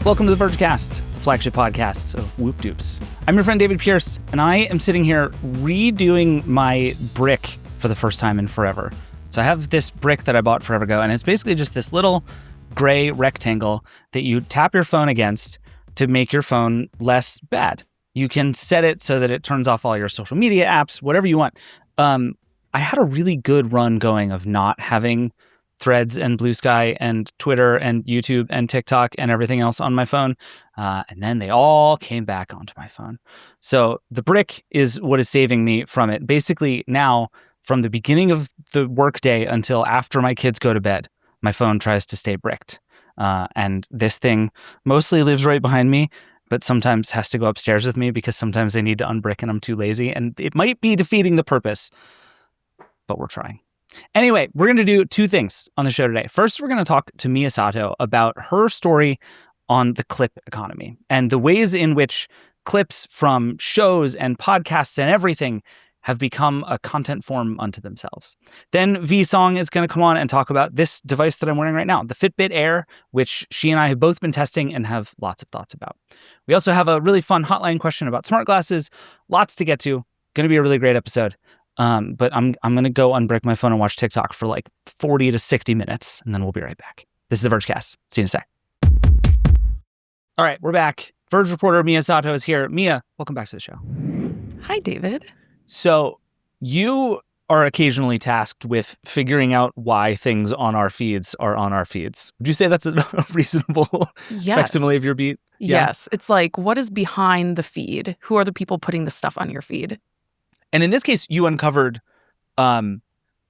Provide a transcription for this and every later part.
Welcome to the Vergecast, the flagship podcast of Whoop Dupes. I'm your friend David Pierce, and I am sitting here redoing my brick for the first time in forever. So I have this brick that I bought forever ago, and it's basically just this little gray rectangle that you tap your phone against to make your phone less bad. You can set it so that it turns off all your social media apps, whatever you want. I had a really good run going of not having Threads and Blue Sky and Twitter and YouTube and TikTok and everything else on my phone. And then they all came back onto my phone. So the brick is what is saving me from it. Basically now, from the beginning of the workday until after my kids go to bed, my phone tries to stay bricked. And this thing mostly lives right behind me, but sometimes has to go upstairs with me because sometimes I need to unbrick and I'm too lazy. And it might be defeating the purpose, but we're trying. Anyway, we're going to do two things on the show today. First, we're going to talk to Mia Sato about her story on the clip economy and the ways in which clips from shows and podcasts and everything have become a content form unto themselves. Then V Song is going to come on and talk about this device that I'm wearing right now, the Fitbit Air, which she and I have both been testing and have lots of thoughts about. We also have a really fun hotline question about smart glasses. Lots to get to. Going to be a really great episode. But I'm going to go unbrick my phone and watch TikTok for like 40 to 60 minutes, and then we'll be right back. This is the Vergecast. See you in a sec. All right, we're back. Verge reporter Mia Sato is here. Mia, welcome back to the show. Hi, David. So you are occasionally tasked with figuring out why things on our feeds are on our feeds. Would you say that's a reasonable facsimile of your beat? Yeah. Yes. It's like, what is behind the feed? Who are the people putting the stuff on your feed? And in this case, you uncovered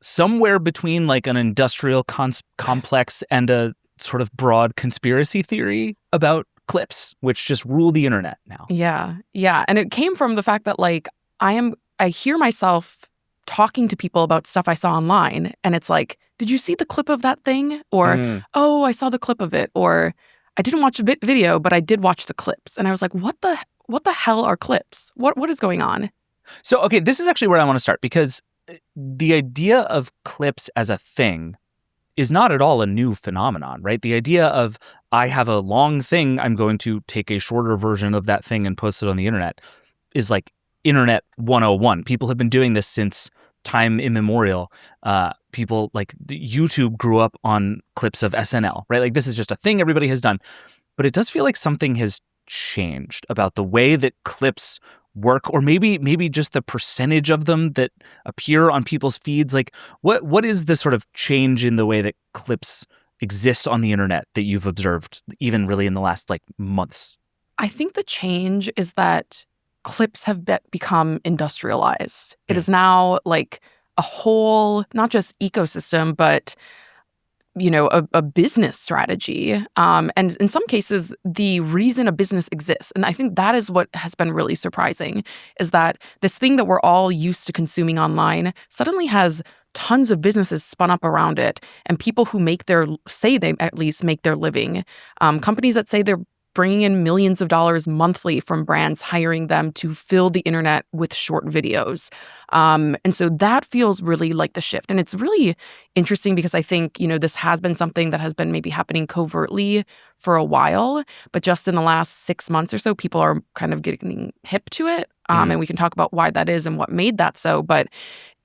somewhere between like an industrial complex and a sort of broad conspiracy theory about clips, which just rule the internet now. Yeah. Yeah. And it came from the fact that like I hear myself talking to people about stuff I saw online. And it's like, did you see the clip of that thing? Or, oh, I saw the clip of it. Or I didn't watch a video, but I did watch the clips. And I was like, what the hell are clips? What is going on? So, okay, this is actually where I want to start, because the idea of clips as a thing is not at all a new phenomenon, right? The idea of I have a long thing, I'm going to take a shorter version of that thing and post it on the internet is like Internet 101. People have been doing this since time immemorial. People like YouTube grew up on clips of SNL, right? Like this is just a thing everybody has done. But it does feel like something has changed about the way that clips work, or maybe just the percentage of them that appear on people's feeds. Like what is the sort of change in the way that clips exist on the internet that you've observed even really in the last like months? I think the change is that clips have become industrialized. It is now like a whole, not just ecosystem, but a business strategy. And in some cases, the reason a business exists, and I think that is what has been really surprising, is that this thing that we're all used to consuming online suddenly has tons of businesses spun up around it, and people who say they at least make their living. Companies that say they're bringing in millions of dollars monthly from brands hiring them to fill the internet with short videos. And so that feels really like the shift. And it's really interesting because I think, this has been something that has been maybe happening covertly for a while, but just in the last 6 months or so, people are kind of getting hip to it. And we can talk about why that is and what made that so. But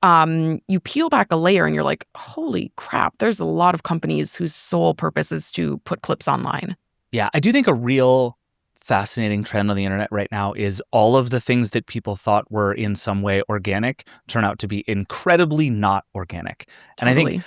you peel back a layer and you're like, holy crap, there's a lot of companies whose sole purpose is to put clips online. Yeah, I do think a real fascinating trend on the internet right now is all of the things that people thought were in some way organic turn out to be incredibly not organic. Totally. And I think,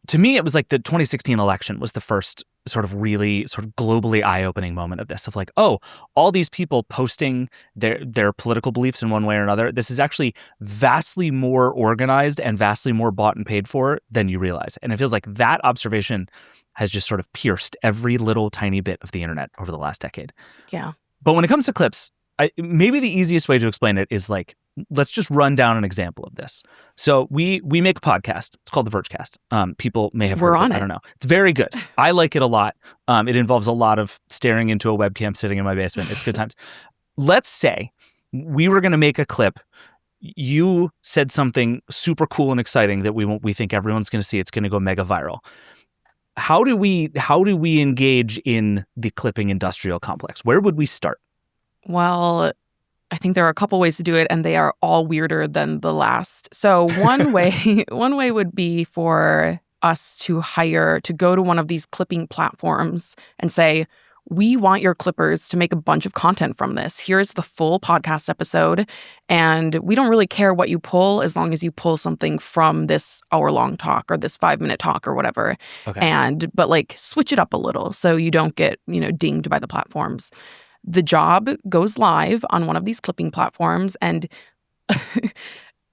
to me, it was like the 2016 election was the first sort of really sort of globally eye-opening moment of this, of like, oh, all these people posting their political beliefs in one way or another, this is actually vastly more organized and vastly more bought and paid for than you realize. And it feels like that observation has just sort of pierced every little tiny bit of the internet over the last decade. Yeah. But when it comes to clips, maybe the easiest way to explain it is like, let's just run down an example of this. So we make a podcast. It's called the Vergecast. People may have heard of it. I don't know. It's very good. I like it a lot. It involves a lot of staring into a webcam sitting in my basement. It's good times. Let's say we were going to make a clip. You said something super cool and exciting that we think everyone's going to see. It's going to go mega viral. how do we engage in the clipping industrial complex? Where would we start? Well, I think there are a couple ways to do it, and they are all weirder than the last. So one way would be for us to go to one of these clipping platforms and say, we want your clippers to make a bunch of content from this. Here's the full podcast episode, and we don't really care what you pull as long as you pull something from this hour-long talk or this 5-minute talk or whatever. Okay. But like switch it up a little so you don't get, dinged by the platforms. The job goes live on one of these clipping platforms, and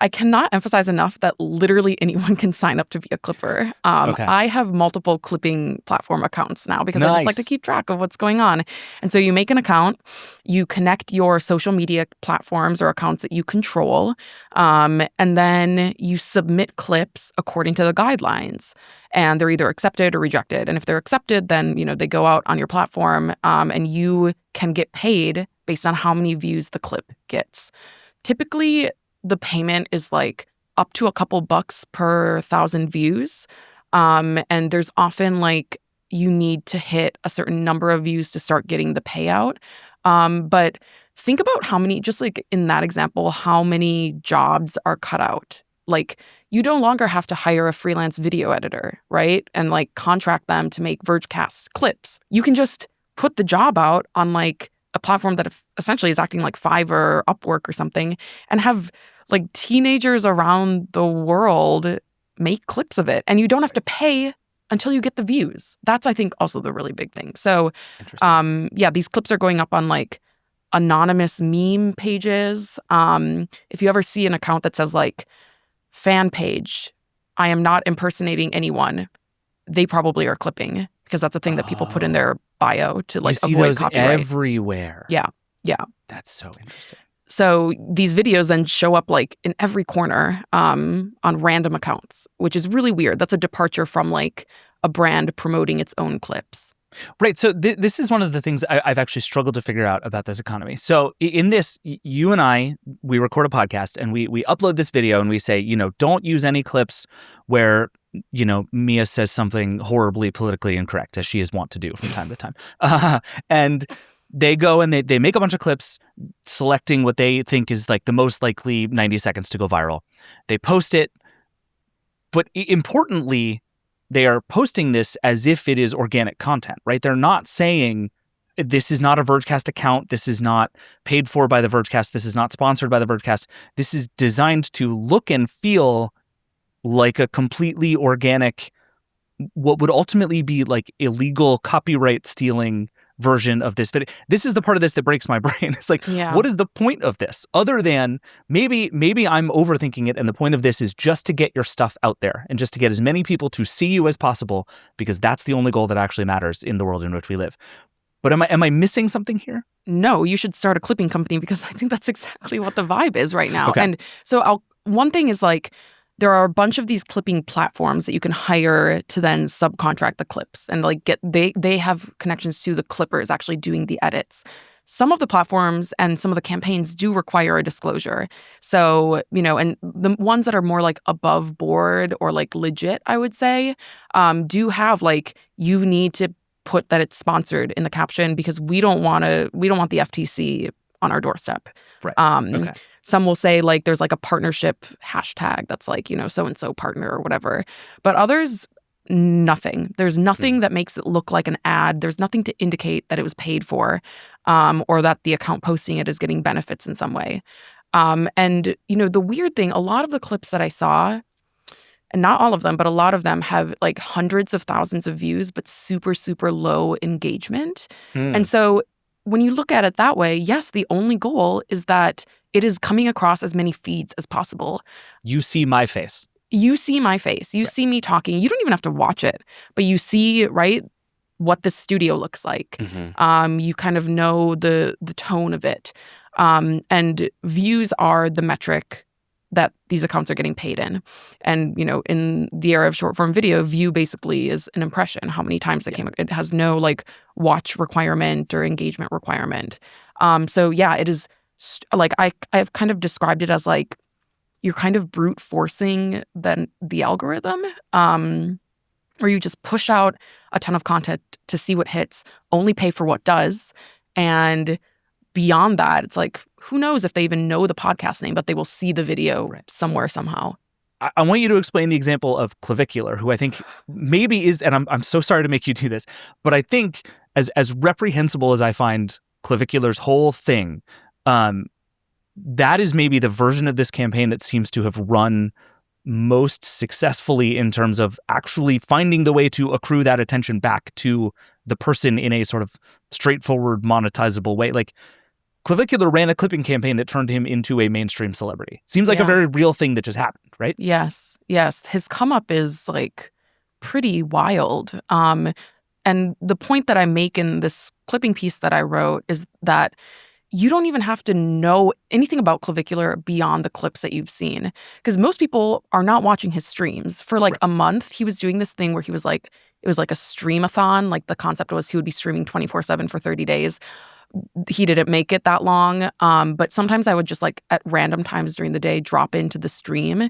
I cannot emphasize enough that literally anyone can sign up to be a clipper. I have multiple clipping platform accounts now because I just like to keep track of what's going on. And so you make an account, you connect your social media platforms or accounts that you control, and then you submit clips according to the guidelines. And they're either accepted or rejected. And if they're accepted, then they go out on your platform, and you can get paid based on how many views the clip gets. Typically, the payment is like up to a couple bucks per 1,000 views. And there's often like you need to hit a certain number of views to start getting the payout. But think about how many, just like in that example, how many jobs are cut out. Like you no longer have to hire a freelance video editor, right? And like contract them to make Vergecast clips. You can just put the job out on like a platform that essentially is acting like Fiverr or Upwork or something, and have like teenagers around the world make clips of it. And you don't have to pay until you get the views. That's, I think, also the really big thing. So, these clips are going up on like anonymous meme pages. If you ever see an account that says like fan page, I am not impersonating anyone, they probably are clipping, because that's a thing that people put in their bio to like avoid copyright. Everywhere. Yeah. That's so interesting. So these videos then show up like in every corner on random accounts, which is really weird. That's a departure from like a brand promoting its own clips. Right. So this is one of the things I've actually struggled to figure out about this economy. So in this, you and I, we record a podcast and we upload this video and we say, don't use any clips where, Mia says something horribly politically incorrect, as she is wont to do from time to time. And they go and they make a bunch of clips selecting what they think is like the most likely 90 seconds to go viral. They post it, but importantly, they are posting this as if it is organic content, right? They're not saying this is not a Vergecast account. This is not paid for by the Vergecast. This is not sponsored by the Vergecast. This is designed to look and feel like a completely organic, what would ultimately be like illegal copyright stealing version of this video. This is the part of this that breaks my brain. It's like, What is the point of this? Other than maybe I'm overthinking it, and the point of this is just to get your stuff out there and just to get as many people to see you as possible, because that's the only goal that actually matters in the world in which we live. But am I missing something here? No, you should start a clipping company, because I think that's exactly what the vibe is right now. Okay. And so one thing is like, there are a bunch of these clipping platforms that you can hire to then subcontract the clips and like they have connections to the clippers actually doing the edits. Some of the platforms and some of the campaigns do require a disclosure. So, and the ones that are more like above board or like legit, I would say, do have like, you need to put that it's sponsored in the caption, because we don't want the FTC on our doorstep. Right. Okay. Some will say like there's like a partnership hashtag that's like, so-and-so partner or whatever. But others, nothing. There's nothing that makes it look like an ad. There's nothing to indicate that it was paid for, or that the account posting it is getting benefits in some way. And, the weird thing, a lot of the clips that I saw, and not all of them, but a lot of them have like hundreds of thousands of views, but super, super low engagement. And so when you look at it that way, yes, the only goal is that it is coming across as many feeds as possible. You see my face. You see my face. You see me talking. You don't even have to watch it, but you see, right, what the studio looks like. You kind of know the tone of it. And views are the metric that these accounts are getting paid in. And, in the era of short form video, view basically is an impression, how many times it has no like watch requirement or engagement requirement. It is like, I've kind of described it as like, you're kind of brute forcing the algorithm. where you just push out a ton of content to see what hits, only pay for what does. And beyond that, it's like, who knows if they even know the podcast name, but they will see the video somewhere, somehow. I want you to explain the example of Clavicular, who I think maybe is, and I'm so sorry to make you do this, but I think as reprehensible as I find Clavicular's whole thing, that is maybe the version of this campaign that seems to have run most successfully in terms of actually finding the way to accrue that attention back to the person in a sort of straightforward, monetizable way. Like, Clavicular ran a clipping campaign that turned him into a mainstream celebrity. Seems like a very real thing that just happened, right? Yes. His come up is like pretty wild. And the point that I make in this clipping piece that I wrote is that you don't even have to know anything about Clavicular beyond the clips that you've seen. Because most people are not watching his streams. For like a month, he was doing this thing where he was like, it was like a stream-a-thon. Like, the concept was he would be streaming 24/7 for 30 days. He didn't make it that long. But sometimes I would just like at random times during the day drop into the stream.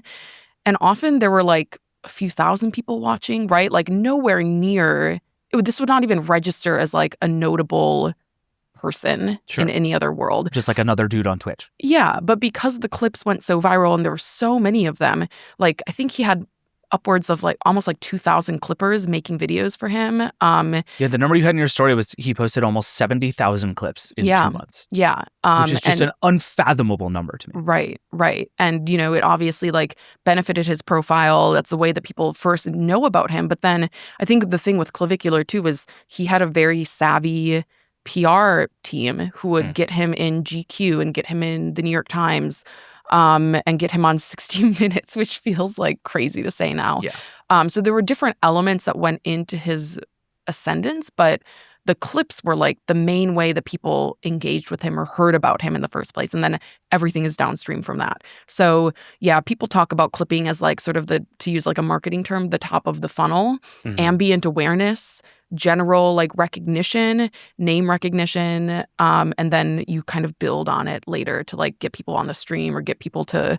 And often there were like a few thousand people watching, right? Like, nowhere near, this would not even register as like a notable person in any other world. Just like another dude on Twitch. Yeah. But because the clips went so viral and there were so many of them, like, I think he had upwards of like almost like 2,000 clippers making videos for him. Yeah, the number you had in your story was he posted almost 70,000 clips in 2 months. Yeah. Which is just an unfathomable number to me. Right. And, you know, it obviously like benefited his profile. That's the way that people first know about him. But then I think the thing with Clavicular too was he had a very savvy PR team who would get him in GQ and get him in the New York Times, and get him on 60 Minutes, which feels like crazy to say now. Yeah. So there were different elements that went into his ascendance, but the clips were like the main way that people engaged with him or heard about him in the first place. And then everything is downstream from that. So yeah, people talk about clipping as like sort of to use like a marketing term, the top of the funnel, ambient awareness, general like recognition, name recognition, and then you kind of build on it later to like get people on the stream or get people to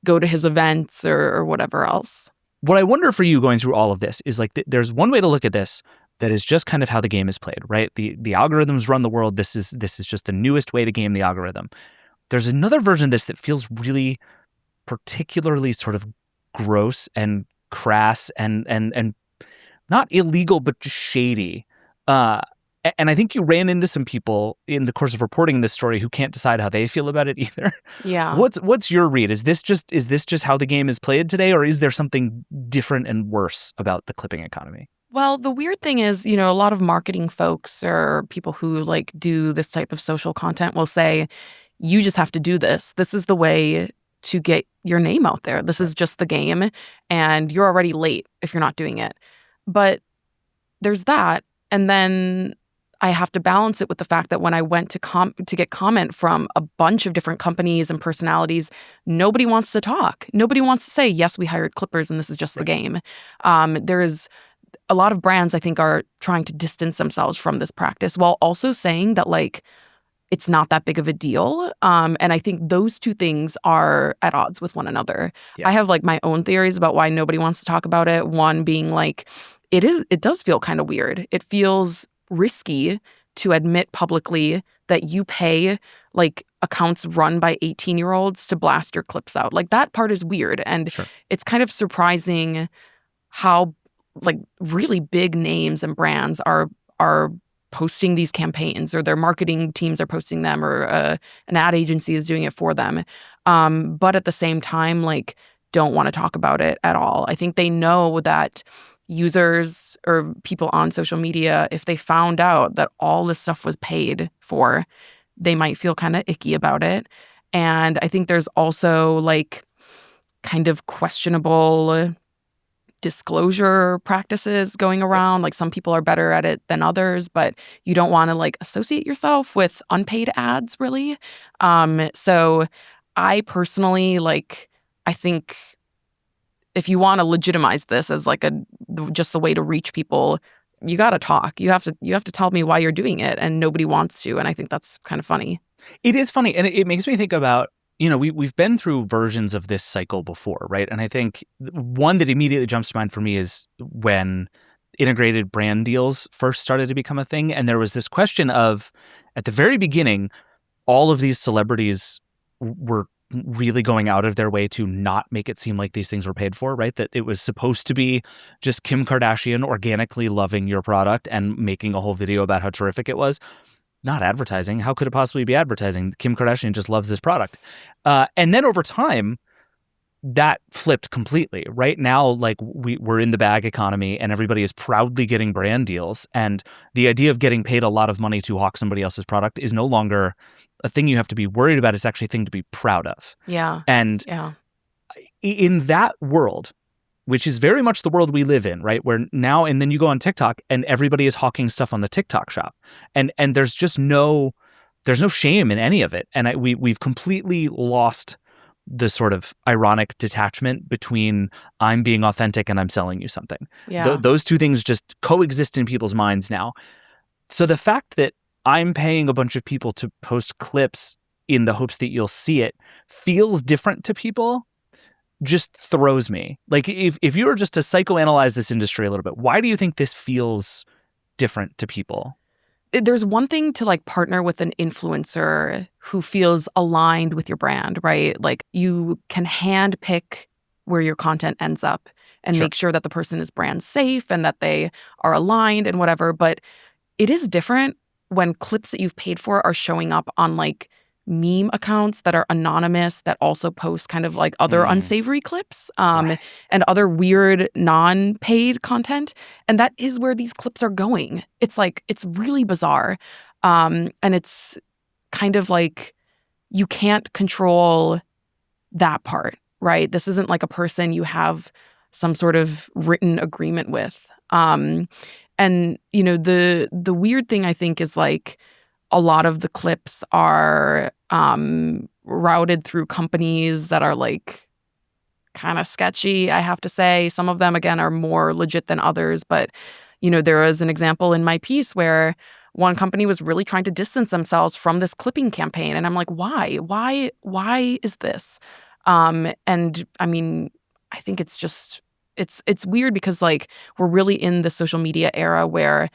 go to his events or whatever else. What I wonder for you going through all of this is like there's one way to look at this that is just kind of how the game is played, right? The algorithms run the world. This is just the newest way to game the algorithm. There's another version of this that feels really particularly sort of gross and crass and not illegal, but just shady. And I think you ran into some people in the course of reporting this story who can't decide how they feel about it either. Yeah. What's your read? Is this just how the game is played today, or is there something different and worse about the clipping economy? Well, the weird thing is, you know, a lot of marketing folks or people who like do this type of social content will say, you just have to do this. This is the way to get your name out there. This is just the game, and you're already late if you're not doing it. But there's that, and then I have to balance it with the fact that when I went to get comment from a bunch of different companies and personalities, nobody wants to talk. Nobody wants to say, yes, we hired clippers and this is just the game. There's a lot of brands, I think, are trying to distance themselves from this practice while also saying that, like, it's not that big of a deal. And I think those two things are at odds with one another. Yeah. I have, like, my own theories about why nobody wants to talk about it. One being, like, it does feel kind of weird. It feels risky to admit publicly that you pay, like, accounts run by 18-year-olds to blast your clips out. Like, that part is weird. And It's kind of surprising how, like, really big names and brands are posting these campaigns, or their marketing teams are posting them, or an ad agency is doing it for them. But at the same time, like, don't want to talk about it at all. I think they know that users or people on social media, if they found out that all this stuff was paid for, they might feel kind of icky about it. And I think there's also, like, kind of questionable disclosure practices going around. Like, some people are better at it than others, but you don't want to, like, associate yourself with unpaid ads, really. So I personally, like, I think if you want to legitimize this as, like, just the way to reach people, you got to talk. You have to tell me why you're doing it, and nobody wants to. And I think that's kind of funny. It is funny, and it makes me think about, you know, we've been through versions of this cycle before, right? And I think one that immediately jumps to mind for me is when integrated brand deals first started to become a thing. And there was this question of, at the very beginning, all of these celebrities were really going out of their way to not make it seem like these things were paid for, right? That it was supposed to be just Kim Kardashian organically loving your product and making a whole video about how terrific it was. Not advertising. How could it possibly be advertising? Kim Kardashian just loves this product. And then over time, that flipped completely. Right now, like we're in the bag economy and everybody is proudly getting brand deals. And the idea of getting paid a lot of money to hawk somebody else's product is no longer a thing you have to be worried about. It's actually a thing to be proud of. Yeah. And in that world, which is very much the world we live in, right? Where now, and then you go on TikTok and everybody is hawking stuff on the TikTok shop. And there's just no shame in any of it. And we've completely lost the sort of ironic detachment between I'm being authentic and I'm selling you something. Yeah. Those two things just coexist in people's minds now. So the fact that I'm paying a bunch of people to post clips in the hopes that you'll see it feels different to people just throws me. Like if you were just to psychoanalyze this industry a little bit, why do you think this feels different to people? There's one thing to like partner with an influencer who feels aligned with your brand, right? Like you can hand pick where your content ends up and make sure that the person is brand safe and that they are aligned and whatever. But it is different when clips that you've paid for are showing up on like meme accounts that are anonymous that also post kind of like other unsavory clips and other weird non-paid content. And that is where these clips are going. It's like, it's really bizarre. And it's kind of like you can't control that part, right? This isn't like a person you have some sort of written agreement with. And, you know, the weird thing I think is like, a lot of the clips are routed through companies that are like kind of sketchy, I have to say. Some of them, again, are more legit than others. But, you know, there was an example in my piece where one company was really trying to distance themselves from this clipping campaign. And I'm like, why? Why is this? And I mean, I think it's just, it's weird because like we're really in the social media era where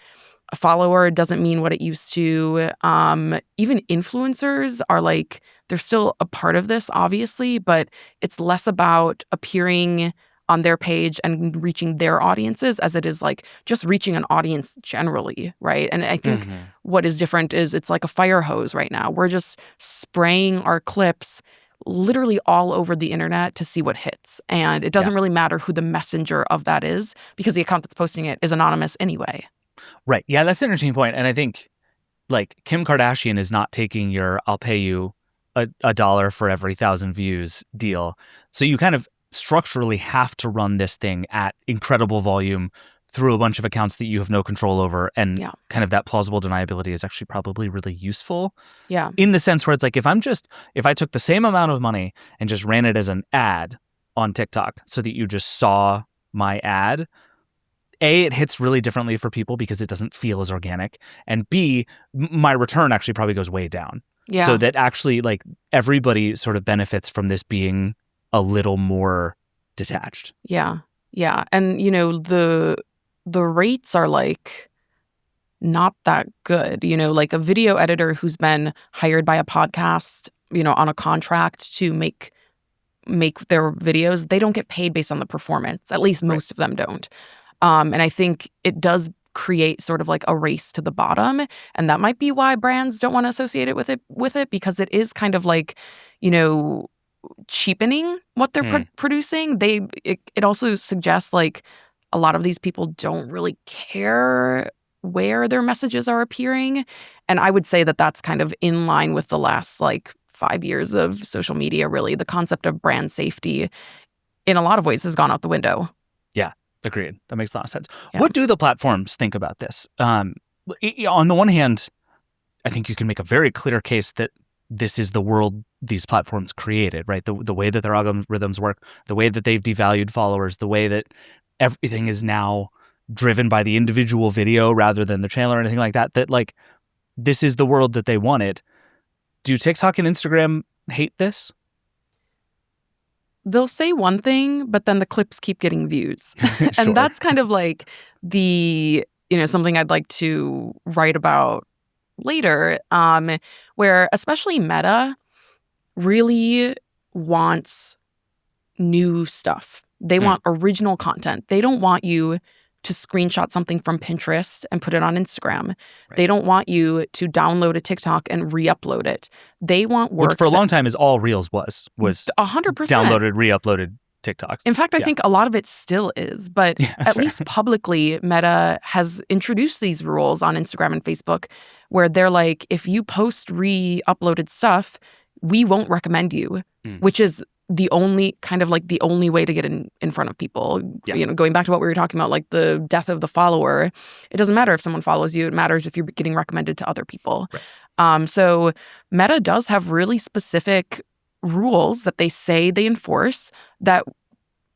a follower doesn't mean what it used to. Even influencers are like, they're still a part of this, obviously, but it's less about appearing on their page and reaching their audiences as it is like just reaching an audience generally, right? And I think what is different is it's like a fire hose right now. We're just spraying our clips literally all over the internet to see what hits. And it doesn't really matter who the messenger of that is because the account that's posting it is anonymous anyway. Right. Yeah, that's an interesting point. And I think like Kim Kardashian is not taking your I'll pay you a dollar for every 1,000 views deal. So you kind of structurally have to run this thing at incredible volume through a bunch of accounts that you have no control over. And kind of that plausible deniability is actually probably really useful. Yeah. In the sense where it's like if I took the same amount of money and just ran it as an ad on TikTok so that you just saw my ad, A, it hits really differently for people because it doesn't feel as organic. And B, my return actually probably goes way down. Yeah. So that actually like everybody sort of benefits from this being a little more detached. Yeah. Yeah. And, you know, the rates are like not that good. You know, like a video editor who's been hired by a podcast, you know, on a contract to make their videos, they don't get paid based on the performance. At least most of them don't. And I think it does create sort of like a race to the bottom. And that might be why brands don't want to associate it with it because it is kind of like, you know, cheapening what they're producing. It also suggests like a lot of these people don't really care where their messages are appearing. And I would say that that's kind of in line with the last like 5 years of social media, really. The concept of brand safety in a lot of ways has gone out the window. Yeah. Agreed. That makes a lot of sense. Yeah. What do the platforms think about this? On the one hand, I think you can make a very clear case that this is the world these platforms created, right? The way that their algorithms work, the way that they've devalued followers, the way that everything is now driven by the individual video rather than the channel or anything like that, that like this is the world that they wanted. Do TikTok and Instagram hate this? they'll say one thing, but then the clips keep getting views. Sure. And that's kind of like something I'd like to write about later, where especially Meta really wants new stuff. They want original content. They don't want you to screenshot something from Pinterest and put it on Instagram. Right. They don't want you to download a TikTok and re-upload it. They want work. Which for a long time is all Reels was 100% downloaded, re-uploaded TikToks. In fact, I think a lot of it still is, but at least publicly, Meta has introduced these rules on Instagram and Facebook where they're like, if you post re-uploaded stuff, we won't recommend you, which is the only way to get in front of people. Yeah. Going back to what we were talking about, like the death of the follower, it doesn't matter if someone follows you. It matters if you're getting recommended to other people. Right. So Meta does have really specific rules that they say they enforce that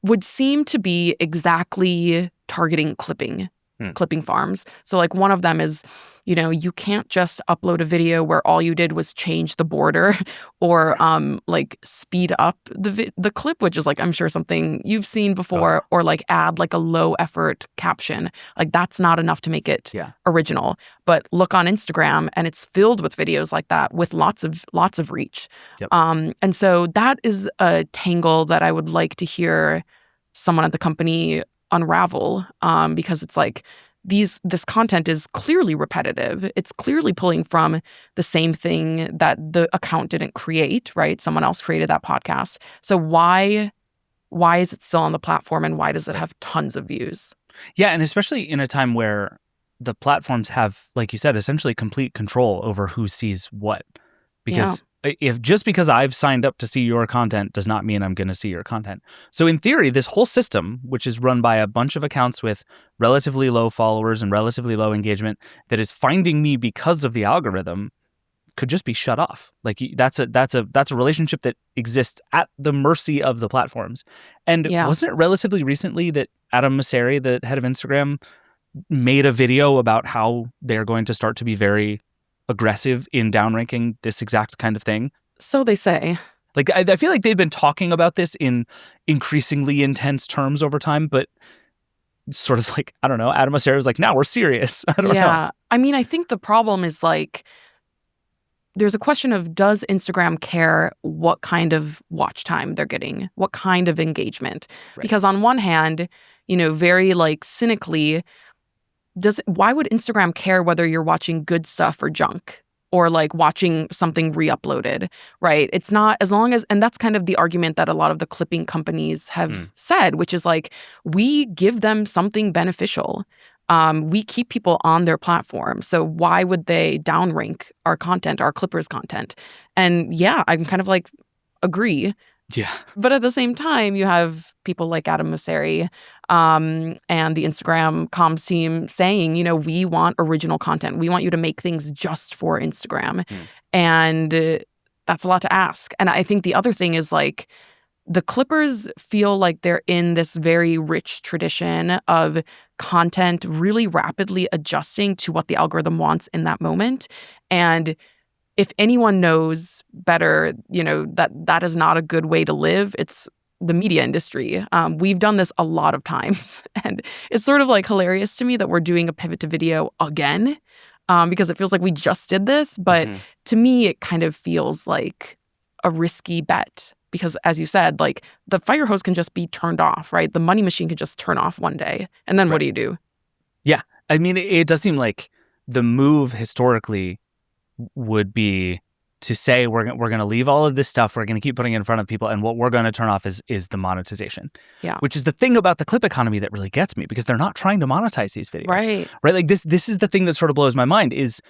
would seem to be exactly targeting clipping farms. So like one of them is, you can't just upload a video where all you did was change the border or like speed up the clip, which is like, I'm sure something you've seen before, or like add like a low effort caption. Like that's not enough to make it original. But look on Instagram and it's filled with videos like that with lots of reach. Yep. And so that is a tangle that I would like to hear someone at the company unravel, because it's like this content is clearly repetitive. It's clearly pulling from the same thing that the account didn't create, right? Someone else created that podcast. So why is it still on the platform and why does it have tons of views? Yeah, and especially in a time where the platforms have, like you said, essentially complete control over who sees what. Because just because I've signed up to see your content does not mean I'm going to see your content. So in theory, this whole system, which is run by a bunch of accounts with relatively low followers and relatively low engagement, that is finding me because of the algorithm, could just be shut off. Like that's a relationship that exists at the mercy of the platforms. And wasn't it relatively recently that Adam Mosseri, the head of Instagram, made a video about how they're going to start to be very aggressive in downranking this exact kind of thing? So they say. Like, I feel like they've been talking about this in increasingly intense terms over time, but sort of like, I don't know, Adam Mosseri was like, now we're serious. I don't know. Yeah. I mean, I think the problem is like, there's a question of, does Instagram care what kind of watch time they're getting? What kind of engagement? Right. Because on one hand, very like cynically, why would Instagram care whether you're watching good stuff or junk or like watching something re-uploaded, right? It's not, as long as, and that's kind of the argument that a lot of the clipping companies have said, which is like, we give them something beneficial. We keep people on their platform. So why would they downrank our content, our clippers content? And I'm kind of like, agree. Yeah. But at the same time, you have people like Adam Mosseri and the Instagram comms team saying, we want original content. We want you to make things just for Instagram. And that's a lot to ask. And I think the other thing is like, the clippers feel like they're in this very rich tradition of content really rapidly adjusting to what the algorithm wants in that moment. And if anyone knows better, that is not a good way to live, it's the media industry. We've done this a lot of times. And it's sort of like hilarious to me that we're doing a pivot to video again, because it feels like we just did this. But to me, it kind of feels like a risky bet. Because as you said, like the fire hose can just be turned off, right? The money machine could just turn off one day. And then what do you do? Yeah. I mean, it does seem like the move historically would be to say we're going to leave all of this stuff, we're going to keep putting it in front of people, and what we're going to turn off is the monetization. Yeah. Which is the thing about the clip economy that really gets me, because they're not trying to monetize these videos. Right. Like this is the thing that sort of blows my mind is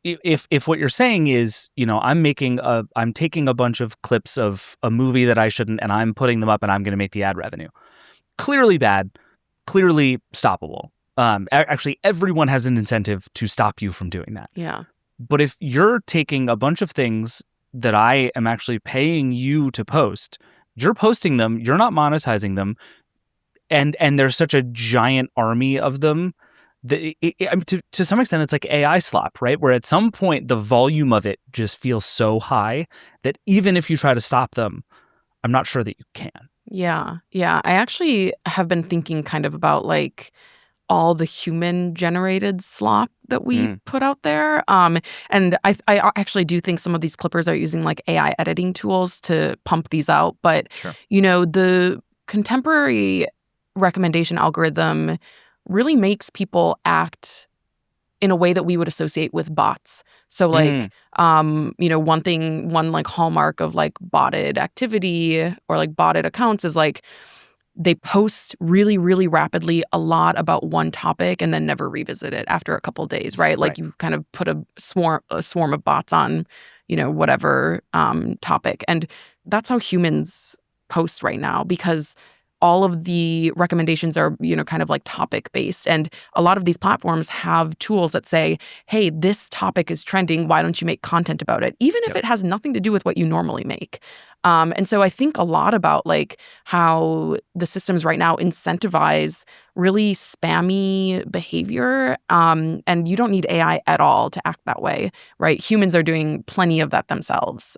if what you're saying is, I'm taking a bunch of clips of a movie that I shouldn't, and I'm putting them up and I'm going to make the ad revenue. Clearly bad, clearly stoppable. Actually, everyone has an incentive to stop you from doing that. Yeah. But if you're taking a bunch of things that I am actually paying you to post, you're posting them, you're not monetizing them, and there's such a giant army of them that to some extent it's like AI slop, right? Where at some point the volume of it just feels so high that even if you try to stop them, I'm not sure that you can. Yeah. Yeah. I actually have been thinking kind of about like all the human generated slop that we put out there. And I actually do think some of these clippers are using like AI editing tools to pump these out. But, Sure. The contemporary recommendation algorithm really makes people act in a way that we would associate with bots. So like, one like hallmark of like botted activity or like botted accounts is like they post really, really rapidly a lot about one topic and then never revisit it after a couple of days, right? Like you kind of put a swarm of bots on, whatever topic. And that's how humans post right now, because all of the recommendations are, kind of like topic based. And a lot of these platforms have tools that say, hey, this topic is trending. Why don't you make content about it? Even if it has nothing to do with what you normally make. And so I think a lot about like how the systems right now incentivize really spammy behavior. And you don't need AI at all to act that way, right? Humans are doing plenty of that themselves.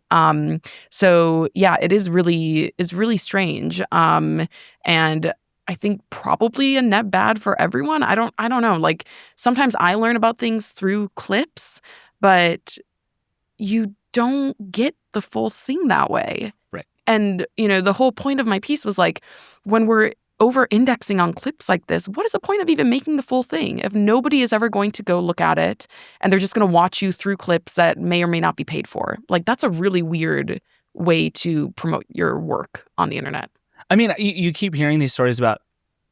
So yeah, it is really strange. And I think probably a net bad for everyone. I don't know. Like sometimes I learn about things through clips, but you don't get the full thing that way. Right. And, the whole point of my piece was like, when we're over-indexing on clips like this, what is the point of even making the full thing if nobody is ever going to go look at it and they're just going to watch you through clips that may or may not be paid for? Like, that's a really weird way to promote your work on the internet. I mean, you keep hearing these stories about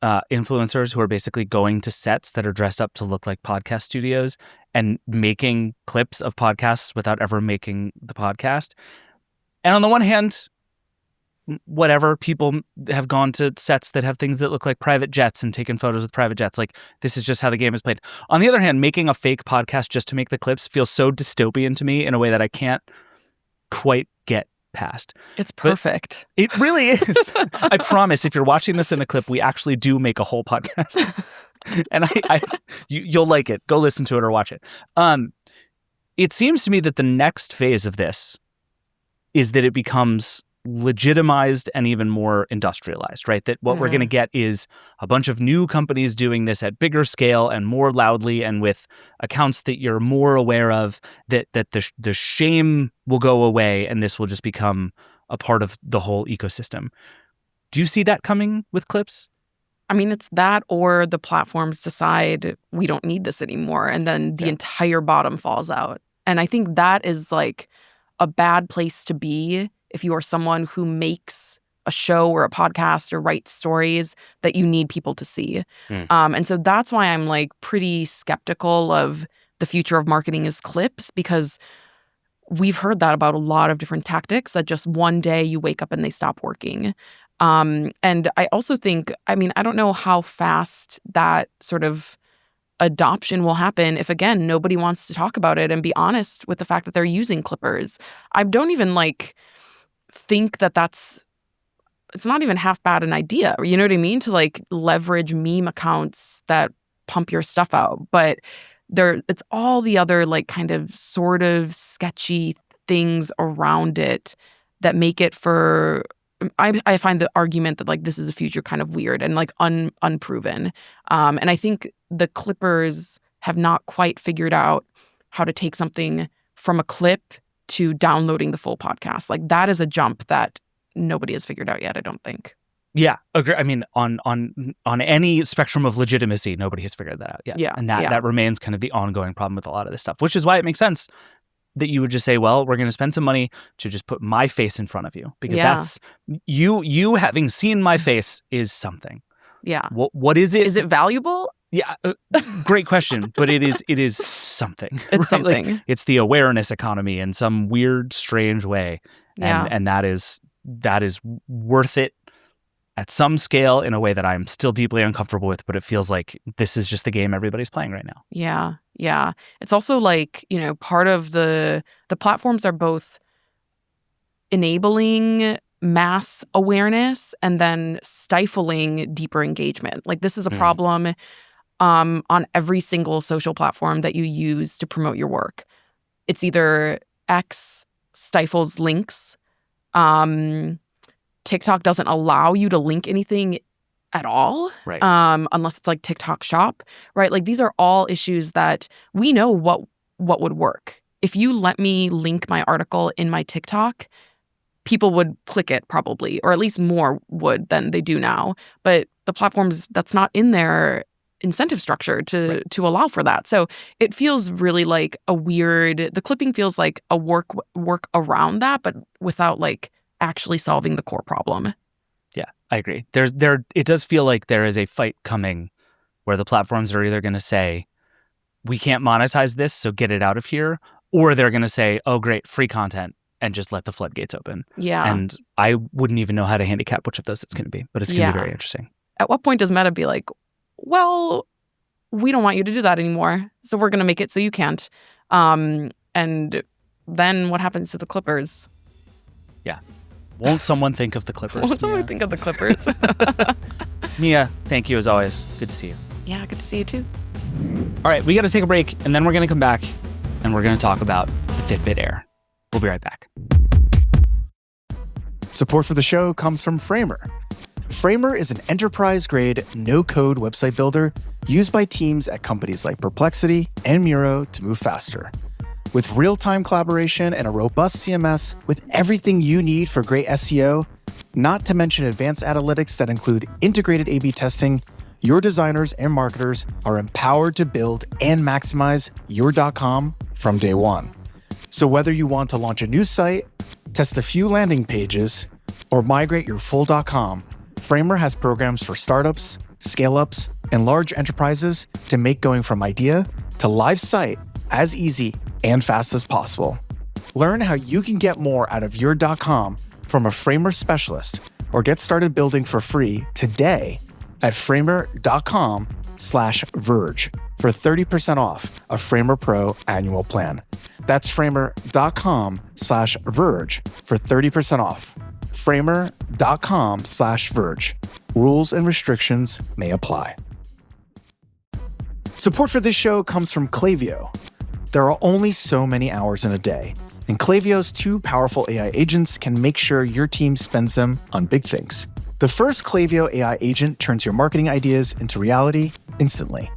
influencers who are basically going to sets that are dressed up to look like podcast studios and making clips of podcasts without ever making the podcast. And on the one hand, whatever, people have gone to sets that have things that look like private jets and taken photos with private jets. Like, this is just how the game is played. On the other hand, making a fake podcast just to make the clips feels so dystopian to me in a way that I can't quite get past. It's perfect. But it really is. I promise, if you're watching this in a clip, we actually do make a whole podcast. And you'll like it. Go listen to it or watch it. It seems to me that the next phase of this is that it becomes legitimized and even more industrialized, right? That what we're going to get is a bunch of new companies doing this at bigger scale and more loudly and with accounts that you're more aware of, that the shame will go away and this will just become a part of the whole ecosystem. Do you see that coming with clips? I mean, it's that, or the platforms decide we don't need this anymore, and then the entire bottom falls out. And I think that is like a bad place to be if you are someone who makes a show or a podcast or writes stories that you need people to see. And so that's why I'm like pretty skeptical of the future of marketing as clips, because we've heard that about a lot of different tactics that just one day you wake up and they stop working. And I also think, I mean, I don't know how fast that sort of adoption will happen if, again, nobody wants to talk about it and be honest with the fact that they're using clippers. I don't even think that it's not even half bad an idea. You know what I mean? To like leverage meme accounts that pump your stuff out. But it's all the other like kind of sort of sketchy things around it that make it for... I find the argument that like this is a future kind of weird and like unproven. And I think the clippers have not quite figured out how to take something from a clip to downloading the full podcast. Like that is a jump that nobody has figured out yet, I don't think. Yeah, agree. I mean, on any spectrum of legitimacy, nobody has figured that out yet. Yeah, and that remains kind of the ongoing problem with a lot of this stuff, which is why it makes sense that you would just say, well, we're going to spend some money to just put my face in front of you, because that's you having seen my face is something. Yeah. What is it? Is it valuable? Yeah, great question, but it is something. It's right? something. Like, it's the awareness economy in some weird, strange way, and that is worth it at some scale in a way that I'm still deeply uncomfortable with. But it feels like this is just the game everybody's playing right now. Yeah, yeah. It's also like, part of the platforms are both enabling mass awareness and then stifling deeper engagement. Like this is a problem on every single social platform that you use to promote your work. It's either X stifles links, TikTok doesn't allow you to link anything at all, Right. Unless it's like TikTok Shop, right? Like these are all issues that we know what would work. If you let me link my article in my TikTok, people would click it probably, or at least more would than they do now. But the platforms, that's not in their incentive structure to allow for that. So it feels really like the clipping feels like a work around that, but without like actually solving the core problem. Yeah, I agree. It does feel like there is a fight coming where the platforms are either going to say, we can't monetize this, so get it out of here, or they're going to say, oh, great, free content, and just let the floodgates open. Yeah. And I wouldn't even know how to handicap which of those it's going to be, but it's going to be very interesting. At what point does Meta be like, well, we don't want you to do that anymore, so we're going to make it so you can't? And then what happens to the Clippers? Yeah. Won't someone think of the Clippers? Won't someone think of the Clippers? Mia, thank you as always. Good to see you. Yeah, good to see you too. All right, we got to take a break, and then we're going to come back, and we're going to talk about the Fitbit Air. We'll be right back. Support for the show comes from Framer. Framer is an enterprise-grade, no-code website builder used by teams at companies like Perplexity and Miro to move faster. With real-time collaboration and a robust CMS with everything you need for great SEO, not to mention advanced analytics that include integrated A/B testing, your designers and marketers are empowered to build and maximize your .com from day one. So whether you want to launch a new site, test a few landing pages, or migrate your full .com, Framer has programs for startups, scale-ups, and large enterprises to make going from idea to live site as easy and fast as possible. Learn how you can get more out of your .com from a Framer specialist or get started building for free today at framer.com/verge for 30% off a Framer Pro annual plan. That's framer.com/verge for 30% off. framer.com/verge. Rules and restrictions may apply. Support for this show comes from Klaviyo. There are only so many hours in a day, and Klaviyo's 2 powerful AI agents can make sure your team spends them on big things. The first Klaviyo AI agent turns your marketing ideas into reality instantly.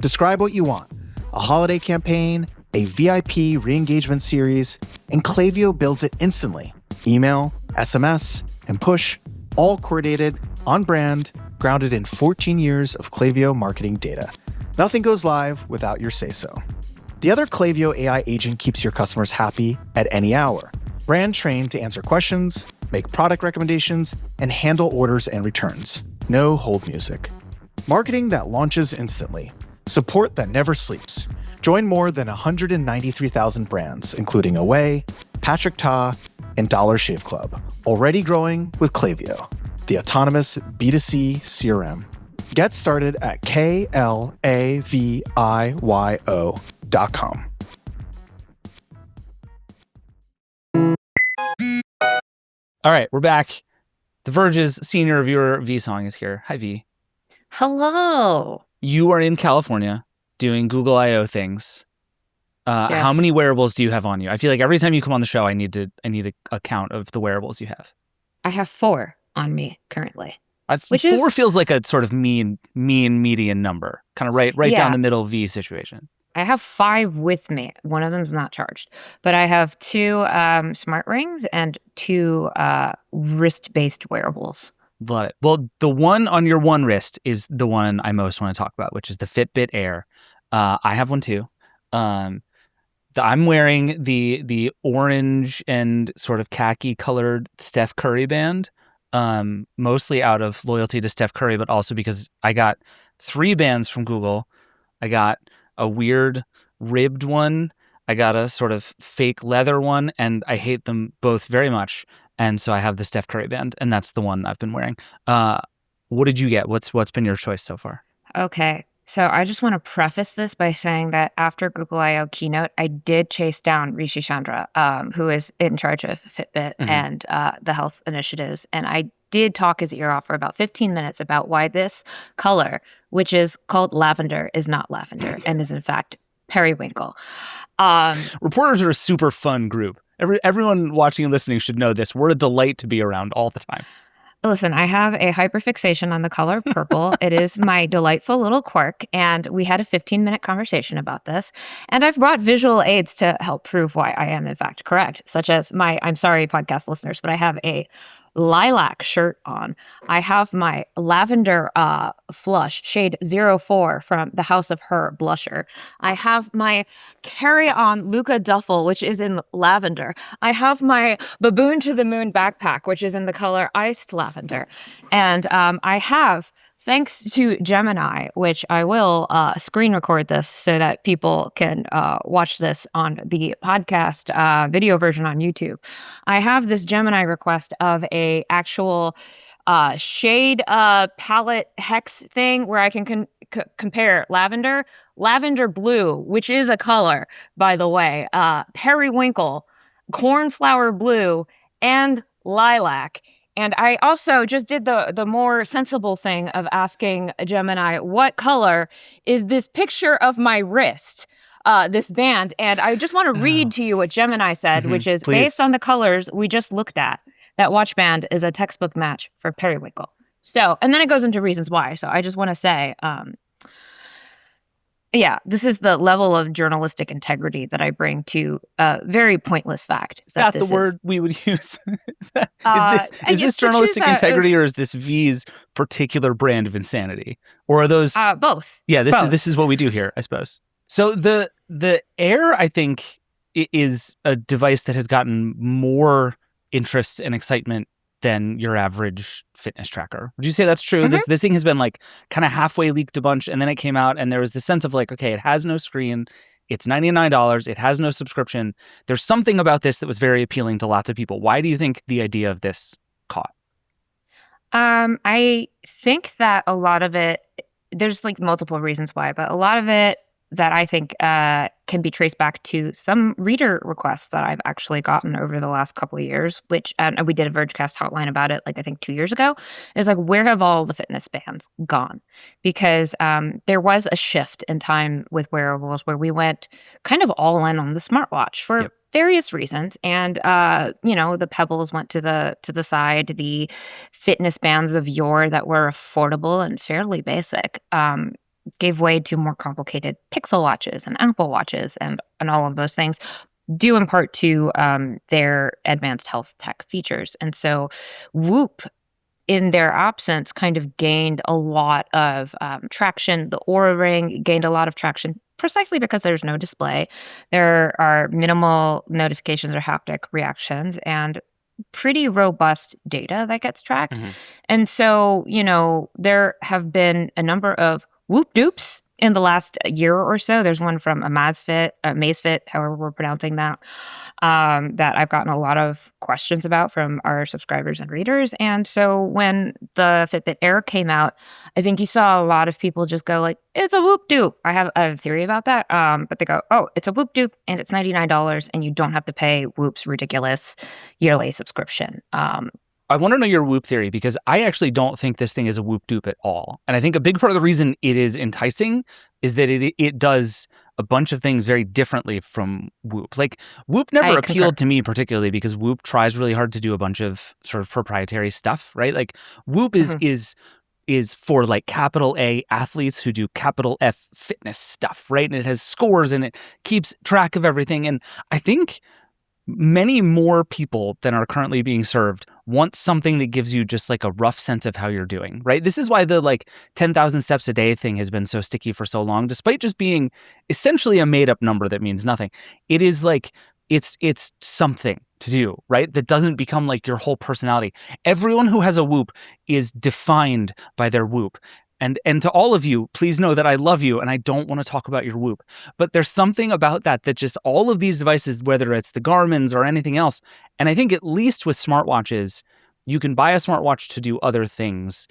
Describe what you want: a holiday campaign, a VIP re-engagement series, and Klaviyo builds it instantly. Email, SMS, and push, all coordinated, on brand, grounded in 14 years of Klaviyo marketing data. Nothing goes live without your say-so. The other Klaviyo AI agent keeps your customers happy at any hour. Brand trained to answer questions, make product recommendations, and handle orders and returns. No hold music. Marketing that launches instantly. Support that never sleeps. Join more than 193,000 brands, including Away, Patrick Ta, and Dollar Shave Club, already growing with Klaviyo, the autonomous B2C CRM. Get started at klaviyo.com. All right, we're back. The Verge's senior reviewer, V-Song, is here. Hi, V. Hello. You are in California doing Google I/O things. Yes. How many wearables do you have on you? I feel like every time you come on the show, I need a count of the wearables you have. I have 4 on me currently. Which 4 feels like a sort of mean median number, kind of right down the middle V situation. I have 5 with me. One of them's not charged, but I have 2 smart rings and 2 wrist-based wearables. Love it. Well, the one on your one wrist is the one I most want to talk about, which is the Fitbit Air. I have one too. I'm wearing the orange and sort of khaki colored Steph Curry band, mostly out of loyalty to Steph Curry, but also because I got 3 bands from Google. I got a weird ribbed one. I got a sort of fake leather one, and I hate them both very much. And so I have the Steph Curry band, and that's the one I've been wearing. What did you get? What's been your choice so far? Okay. So I just want to preface this by saying that after Google I/O keynote, I did chase down Rishi Chandra, who is in charge of Fitbit and the health initiatives. And I did talk his ear off for about 15 minutes about why this color, which is called lavender, is not lavender and is in fact periwinkle. Reporters are a super fun group. Everyone watching and listening should know this. We're a delight to be around all the time. Listen, I have a hyperfixation on the color purple. It is my delightful little quirk, and we had a 15-minute conversation about this. And I've brought visual aids to help prove why I am in fact correct, such as I'm sorry, podcast listeners, but I have a lilac shirt on. I have my lavender flush shade 04 from the House of Her blusher. I have my carry-on Luca duffel, which is in lavender. I have my Baboon to the Moon backpack, which is in the color iced lavender. And I have, thanks to Gemini, which I will screen record this so that people can watch this on the podcast video version on YouTube. I have this Gemini request of a actual shade palette hex thing where I can compare lavender blue, which is a color, by the way, periwinkle, cornflower blue, and lilac. And I also just did the more sensible thing of asking Gemini, what color is this picture of my wrist, this band? And I just want to read to you what Gemini said, which is, please. Based on the colors we just looked at, that watch band is a textbook match for periwinkle. So, and then it goes into reasons why. So I just want to say, yeah, this is the level of journalistic integrity that I bring to a very pointless fact. Is that the word we would use? Is this journalistic integrity, or is this V's particular brand of insanity? Or are those both? Yeah, both. This is what we do here, I suppose. So the Air, I think, is a device that has gotten more interest and excitement than your average fitness tracker. Would you say that's true? Mm-hmm. This thing has been like kind of halfway leaked a bunch, and then it came out, and there was this sense of like, okay, it has no screen, it's $99, it has no subscription. There's something about this that was very appealing to lots of people. Why do you think the idea of this caught? I think that a lot of it, there's like multiple reasons why, but a lot of it that I think can be traced back to some reader requests that I've actually gotten over the last couple of years, which we did a Vergecast hotline about it, like I think 2 years ago, is like, where have all the fitness bands gone? Because there was a shift in time with wearables where we went kind of all in on the smartwatch for various reasons. And, the Pebbles went to the side. The fitness bands of yore that were affordable and fairly basic gave way to more complicated Pixel watches and Apple watches and all of those things, due in part to their advanced health tech features. And so Whoop, in their absence, kind of gained a lot of traction. The Oura Ring gained a lot of traction precisely because there's no display. There are minimal notifications or haptic reactions and pretty robust data that gets tracked. Mm-hmm. And so, there have been a number of Whoop dupes in the last year or so. There's one from Amazfit, however we're pronouncing that, that I've gotten a lot of questions about from our subscribers and readers. And so when the Fitbit Air came out, I think you saw a lot of people just go like, it's a Whoop dupe. I have a theory about that. But they go, oh, it's a Whoop dupe and it's $99 and you don't have to pay Whoop's ridiculous yearly subscription. I want to know your Whoop theory, because I actually don't think this thing is a Whoop dupe at all. And I think a big part of the reason it is enticing is that it does a bunch of things very differently from Whoop. Like, Whoop never appealed to me particularly because Whoop tries really hard to do a bunch of sort of proprietary stuff, right? Like, Whoop is for like capital A athletes who do capital F fitness stuff, right? And it has scores and it keeps track of everything. And I think many more people than are currently being served want something that gives you just like a rough sense of how you're doing, right? This is why the like 10,000 steps a day thing has been so sticky for so long, despite just being essentially a made up number that means nothing. It is like, it's something to do, right? That doesn't become like your whole personality. Everyone who has a Whoop is defined by their Whoop. And to all of you, please know that I love you and I don't want to talk about your Whoop. But there's something about that just all of these devices, whether it's the Garmin's or anything else, and I think at least with smartwatches, you can buy a smartwatch to do other things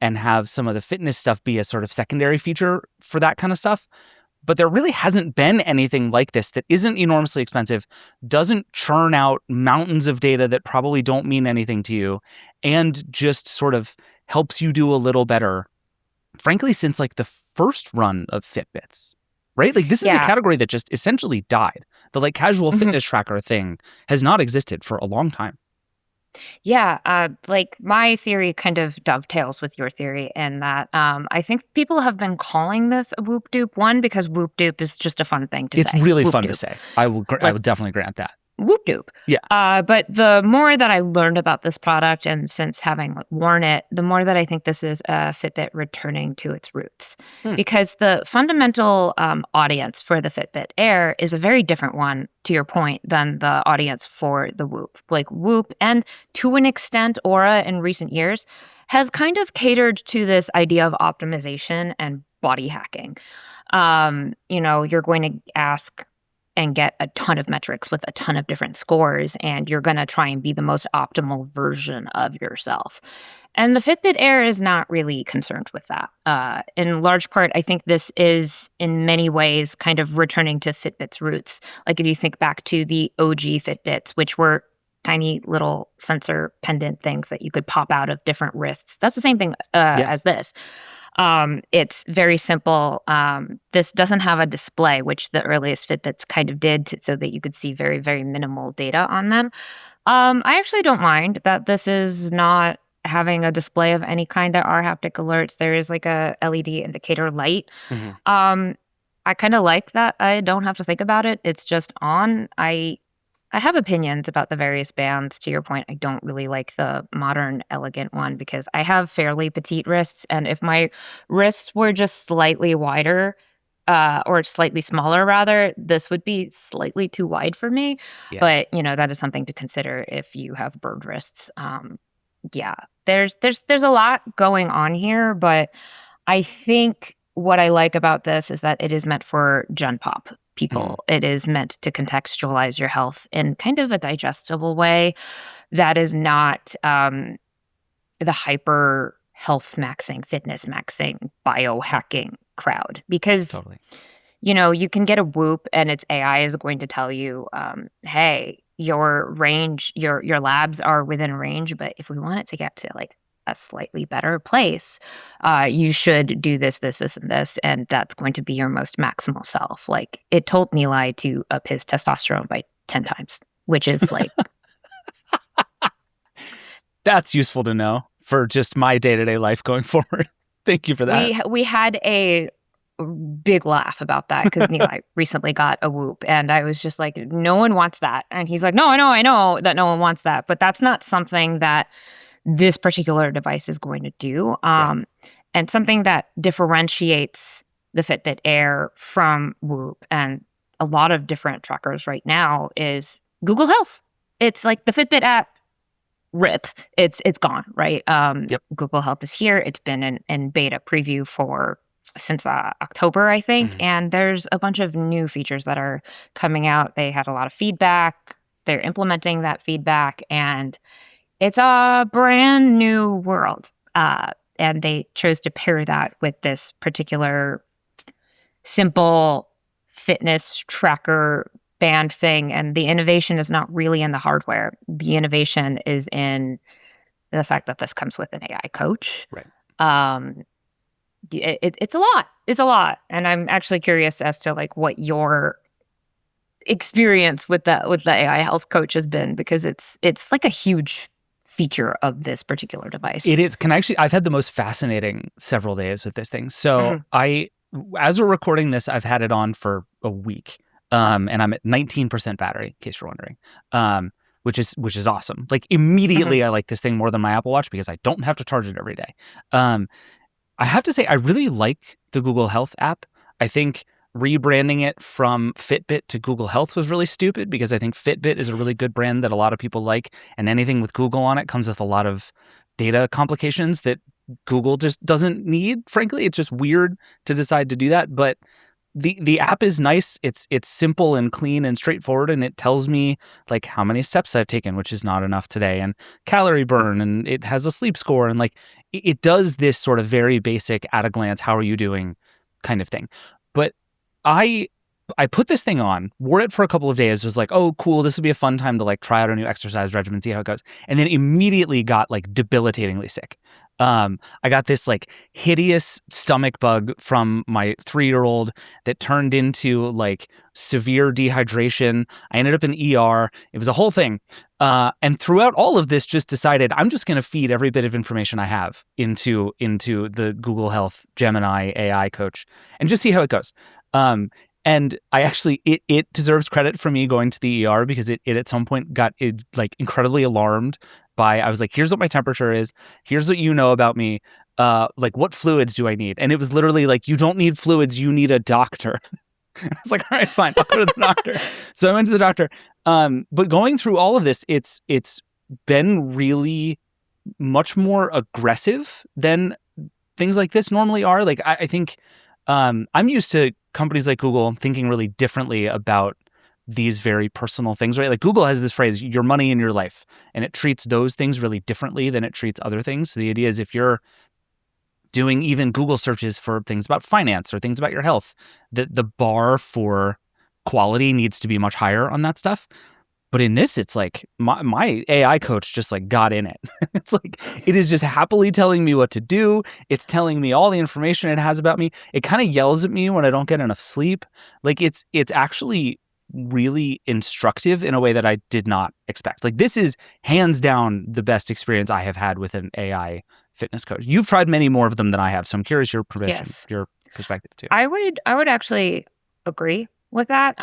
and have some of the fitness stuff be a sort of secondary feature for that kind of stuff. But there really hasn't been anything like this that isn't enormously expensive, doesn't churn out mountains of data that probably don't mean anything to you, and just sort of helps you do a little better. Frankly, since like the first run of Fitbits, right? Like, this is a category that just essentially died. The like casual fitness tracker thing has not existed for a long time. Yeah, like my theory kind of dovetails with your theory in that I think people have been calling this a Whoop Dupe. One, because Whoop Dupe is just a fun thing to It's say. really Whoop fun to Dupe. say. I will definitely grant that. Whoop Dupe. Yeah. But the more that I learned about this product and since having worn it, the more that I think this is a Fitbit returning to its roots. Because the fundamental audience for the Fitbit Air is a very different one, to your point, than the audience for the Whoop. Like Whoop, and to an extent, Aura in recent years, has kind of catered to this idea of optimization and body hacking. You're going to ask and get a ton of metrics with a ton of different scores, and you're going to try and be the most optimal version of yourself. And the Fitbit Air is not really concerned with that. In large part, I think this is, in many ways, kind of returning to Fitbit's roots. Like if you think back to the OG Fitbits, which were tiny little sensor pendant things that you could pop out of different wrists. That's the same thing as this. It's very simple. This doesn't have a display, which the earliest Fitbits kind of did so that you could see very, very minimal data on them. I actually don't mind that this is not having a display of any kind. There are haptic alerts. There is like a LED indicator light. I kind of like that I don't have to think about it. It's just on. I have opinions about the various bands. To your point, I don't really like the modern, elegant one because I have fairly petite wrists. And if my wrists were just slightly wider, or slightly smaller, rather, this would be slightly too wide for me. Yeah. But, that is something to consider if you have bird wrists. There's a lot going on here, but I think what I like about this is that it is meant for Gen Pop people. It is meant to contextualize your health in kind of a digestible way that is not the hyper health maxing, fitness maxing, biohacking crowd. Because, Totally. You can get a Whoop and its AI is going to tell you, hey, your range, your labs are within range, but if we want it to get to like a slightly better place, you should do this, and this, and that's going to be your most maximal self. Like it told Nilay to up his testosterone by 10 times, which is like... That's useful to know for just my day-to-day life going forward. Thank you for that. We had a big laugh about that because Nilay recently got a Whoop, and I was just like, no one wants that. And he's like, no, I know that no one wants that, but that's not something that this particular device is going to do. And something that differentiates the Fitbit Air from Whoop and a lot of different trackers right now is Google Health. It's like the Fitbit app, rip. It's gone, right? Google Health is here. It's been in beta preview since October, I think. And there's a bunch of new features that are coming out. They had a lot of feedback. They're implementing that feedback, and it's a brand new world, and they chose to pair that with this particular simple fitness tracker band thing. And the innovation is not really in the hardware. The innovation is in the fact that this comes with an AI coach. Right. It's a lot. It's a lot. And I'm actually curious as to like what your experience with the AI health coach has been, because it's like a huge feature of this particular device. It is. I've had the most fascinating several days with this thing. So as we're recording this, I've had it on for a week. And I'm at 19% battery, in case you're wondering, which is awesome. Like immediately I like this thing more than my Apple Watch because I don't have to charge it every day. I have to say, I really like the Google Health app. I think rebranding it from Fitbit to Google Health was really stupid because I think Fitbit is a really good brand that a lot of people like, and anything with Google on it comes with a lot of data complications that Google just doesn't need. Frankly, it's just weird to decide to do that, but the app is nice. It's simple and clean and straightforward, and it tells me like how many steps I've taken, which is not enough today, and calorie burn, and it has a sleep score, and like it does this sort of very basic at a glance, how are you doing kind of thing. But I I put this thing on, wore it for a couple of days, was like, oh, cool, this would be a fun time to like try out a new exercise regimen, see how it goes. And then immediately got like debilitatingly sick. I got this like hideous stomach bug from my 3-year-old that turned into like severe dehydration. I ended up in ER. It was a whole thing. And throughout all of this, just decided I'm just going to feed every bit of information I have into the Google Health Gemini AI coach and just see how it goes. And I actually, it deserves credit for me going to the ER because it at some point got like incredibly alarmed by, I was like, here's what my temperature is. Here's what you know about me. Like, what fluids do I need? And it was literally like, you don't need fluids, you need a doctor. I was like, all right, fine, I'll go to the doctor. So I went to the doctor. But going through all of this, it's been really much more aggressive than things like this normally are. Like, I think I'm used to companies like Google thinking really differently about these very personal things, right? Like Google has this phrase, your money in your life, and it treats those things really differently than it treats other things. So the idea is if you're doing even Google searches for things about finance or things about your health, the bar for quality needs to be much higher on that stuff. But in this, it's like my AI coach just like got in it. It's like, it is just happily telling me what to do. It's telling me all the information it has about me. It kind of yells at me when I don't get enough sleep. Like it's actually really instructive in a way that I did not expect. Like this is hands down the best experience I have had with an AI fitness coach. You've tried many more of them than I have, so I'm curious your perspective too. I would actually agree with that.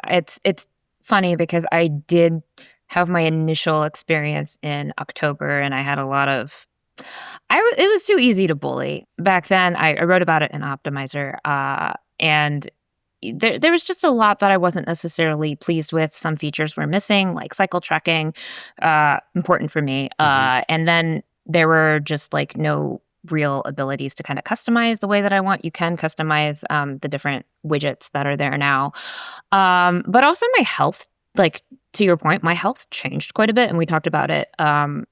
It's funny because I did have my initial experience in October, and I had a lot of. It was too easy to bully back then. I wrote about it in Optimizer, and there was just a lot that I wasn't necessarily pleased with. Some features were missing, like cycle tracking, important for me. And then there were just like no real abilities to kind of customize the way that I want. You can customize the different widgets that are there now. But also my health, like to your point, my health changed quite a bit. And we talked about it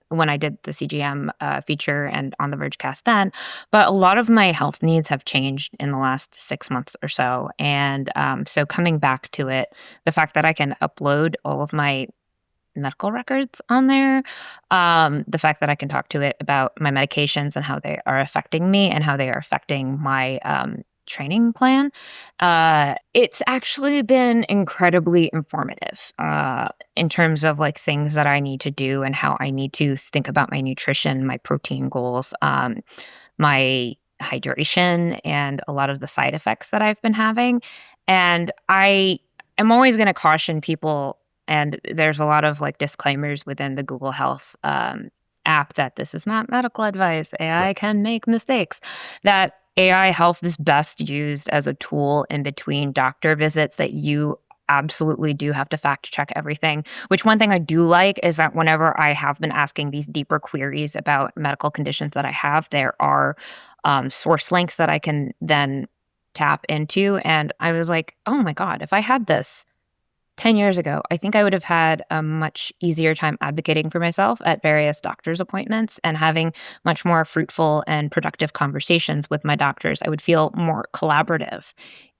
when I did the CGM feature and on the Vergecast then. But a lot of my health needs have changed in the last 6 months or so. And so coming back to it, the fact that I can upload all of my medical records on there, the fact that I can talk to it about my medications and how they are affecting me and how they are affecting my training plan, it's actually been incredibly informative in terms of like things that I need to do and how I need to think about my nutrition, my protein goals, my hydration, and a lot of the side effects that I've been having. And I am always going to caution people, and there's a lot of like disclaimers within the Google Health app that this is not medical advice. AI can make mistakes. That AI health is best used as a tool in between doctor visits, that you absolutely do have to fact check everything. Which one thing I do like is that whenever I have been asking these deeper queries about medical conditions that I have, there are source links that I can then tap into. And I was like, oh my God, if I had this 10 years ago, I think I would have had a much easier time advocating for myself at various doctor's appointments and having much more fruitful and productive conversations with my doctors. I would feel more collaborative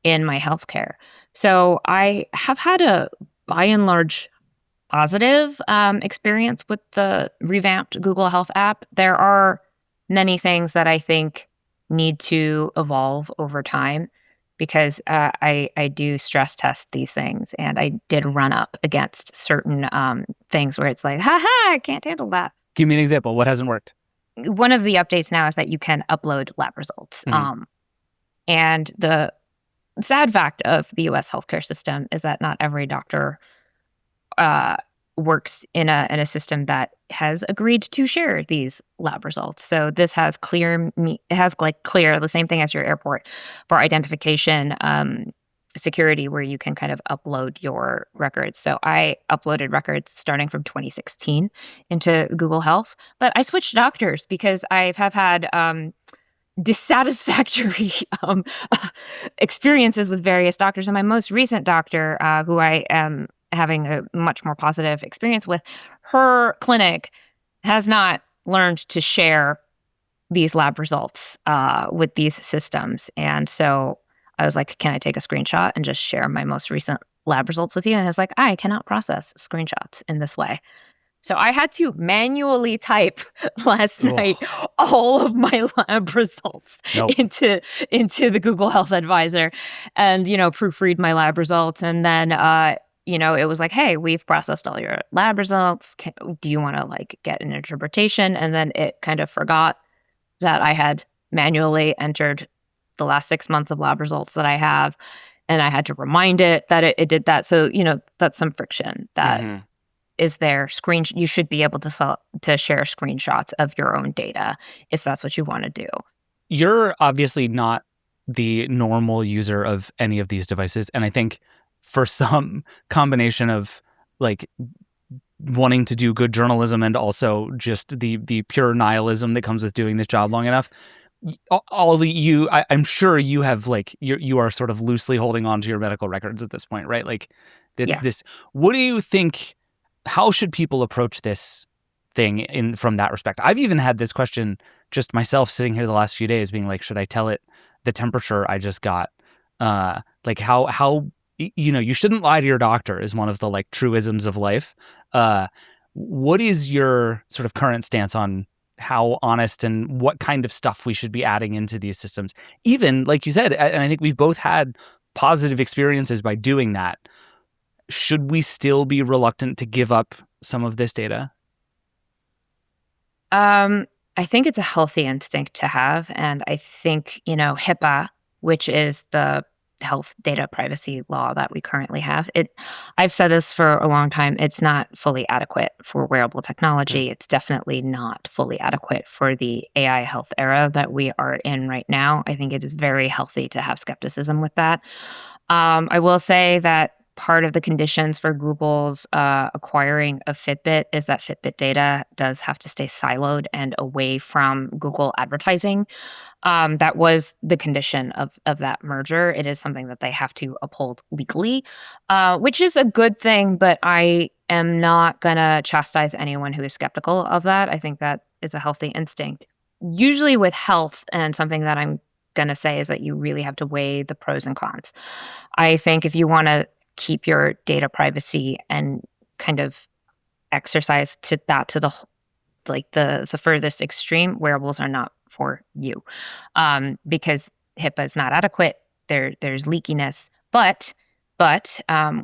in my healthcare. So I have had a, by and large, positive experience with the revamped Google Health app. There are many things that I think need to evolve over time, because I do stress test these things, and I did run up against certain things where it's like, I can't handle that. Give me an example. What hasn't worked? One of the updates now is that you can upload lab results. Mm-hmm. And the sad fact of the U.S. healthcare system is that not every doctor works in a system that has agreed to share these lab results. So this has clear, the same thing as your airport for identification, security, where you can kind of upload your records. So I uploaded records starting from 2016 into Google Health, but I switched doctors because I have had dissatisfactory experiences with various doctors. And my most recent doctor, who I am having a much more positive experience with, her clinic has not learned to share these lab results with these systems. And so I was like, can I take a screenshot and just share my most recent lab results with you? And it's like, I cannot process screenshots in this way. So I had to manually type last night all of my lab results into the Google Health Advisor and, proofread my lab results. And then, it was like, hey, we've processed all your lab results. Do you want to get an interpretation? And then it kind of forgot that I had manually entered the last 6 months of lab results that I have. And I had to remind it that it did that. So, that's some friction that is there. You should be able to share screenshots of your own data if that's what you want to do. You're obviously not the normal user of any of these devices. And I think for some combination of wanting to do good journalism and also just the pure nihilism that comes with doing this job long enough, I'm sure you have you are sort of loosely holding on to your medical records at this point, right? What do you think? How should people approach this thing from that respect? I've even had this question just myself sitting here the last few days, being like, should I tell it the temperature I just got? How you shouldn't lie to your doctor is one of the truisms of life. What is your sort of current stance on how honest and what kind of stuff we should be adding into these systems? Even like you said, and I think we've both had positive experiences by doing that. Should we still be reluctant to give up some of this data? I think it's a healthy instinct to have. And I think, HIPAA, which is the health data privacy law that we currently have, I've said this for a long time, it's not fully adequate for wearable technology. It's definitely not fully adequate for the AI health era that we are in right now. I think it is very healthy to have skepticism with that. I will say that part of the conditions for Google's acquiring of Fitbit is that Fitbit data does have to stay siloed and away from Google advertising. That was the condition of that merger. It is something that they have to uphold legally, which is a good thing, but I am not going to chastise anyone who is skeptical of that. I think that is a healthy instinct. Usually with health, and something that I'm going to say is that you really have to weigh the pros and cons. I think if you want to keep your data privacy and kind of exercise to the furthest extreme, wearables are not for you, because HIPAA is not adequate. There's leakiness, but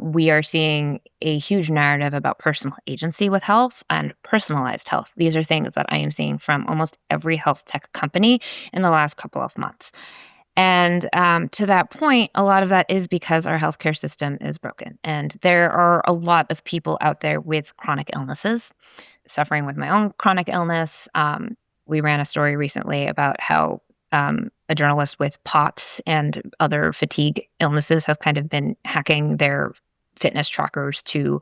we are seeing a huge narrative about personal agency with health and personalized health. These are things that I am seeing from almost every health tech company in the last couple of months. And to that point, a lot of that is because our healthcare system is broken. And there are a lot of people out there with chronic illnesses, suffering with my own chronic illness. We ran a story recently about how a journalist with POTS and other fatigue illnesses has kind of been hacking their fitness trackers to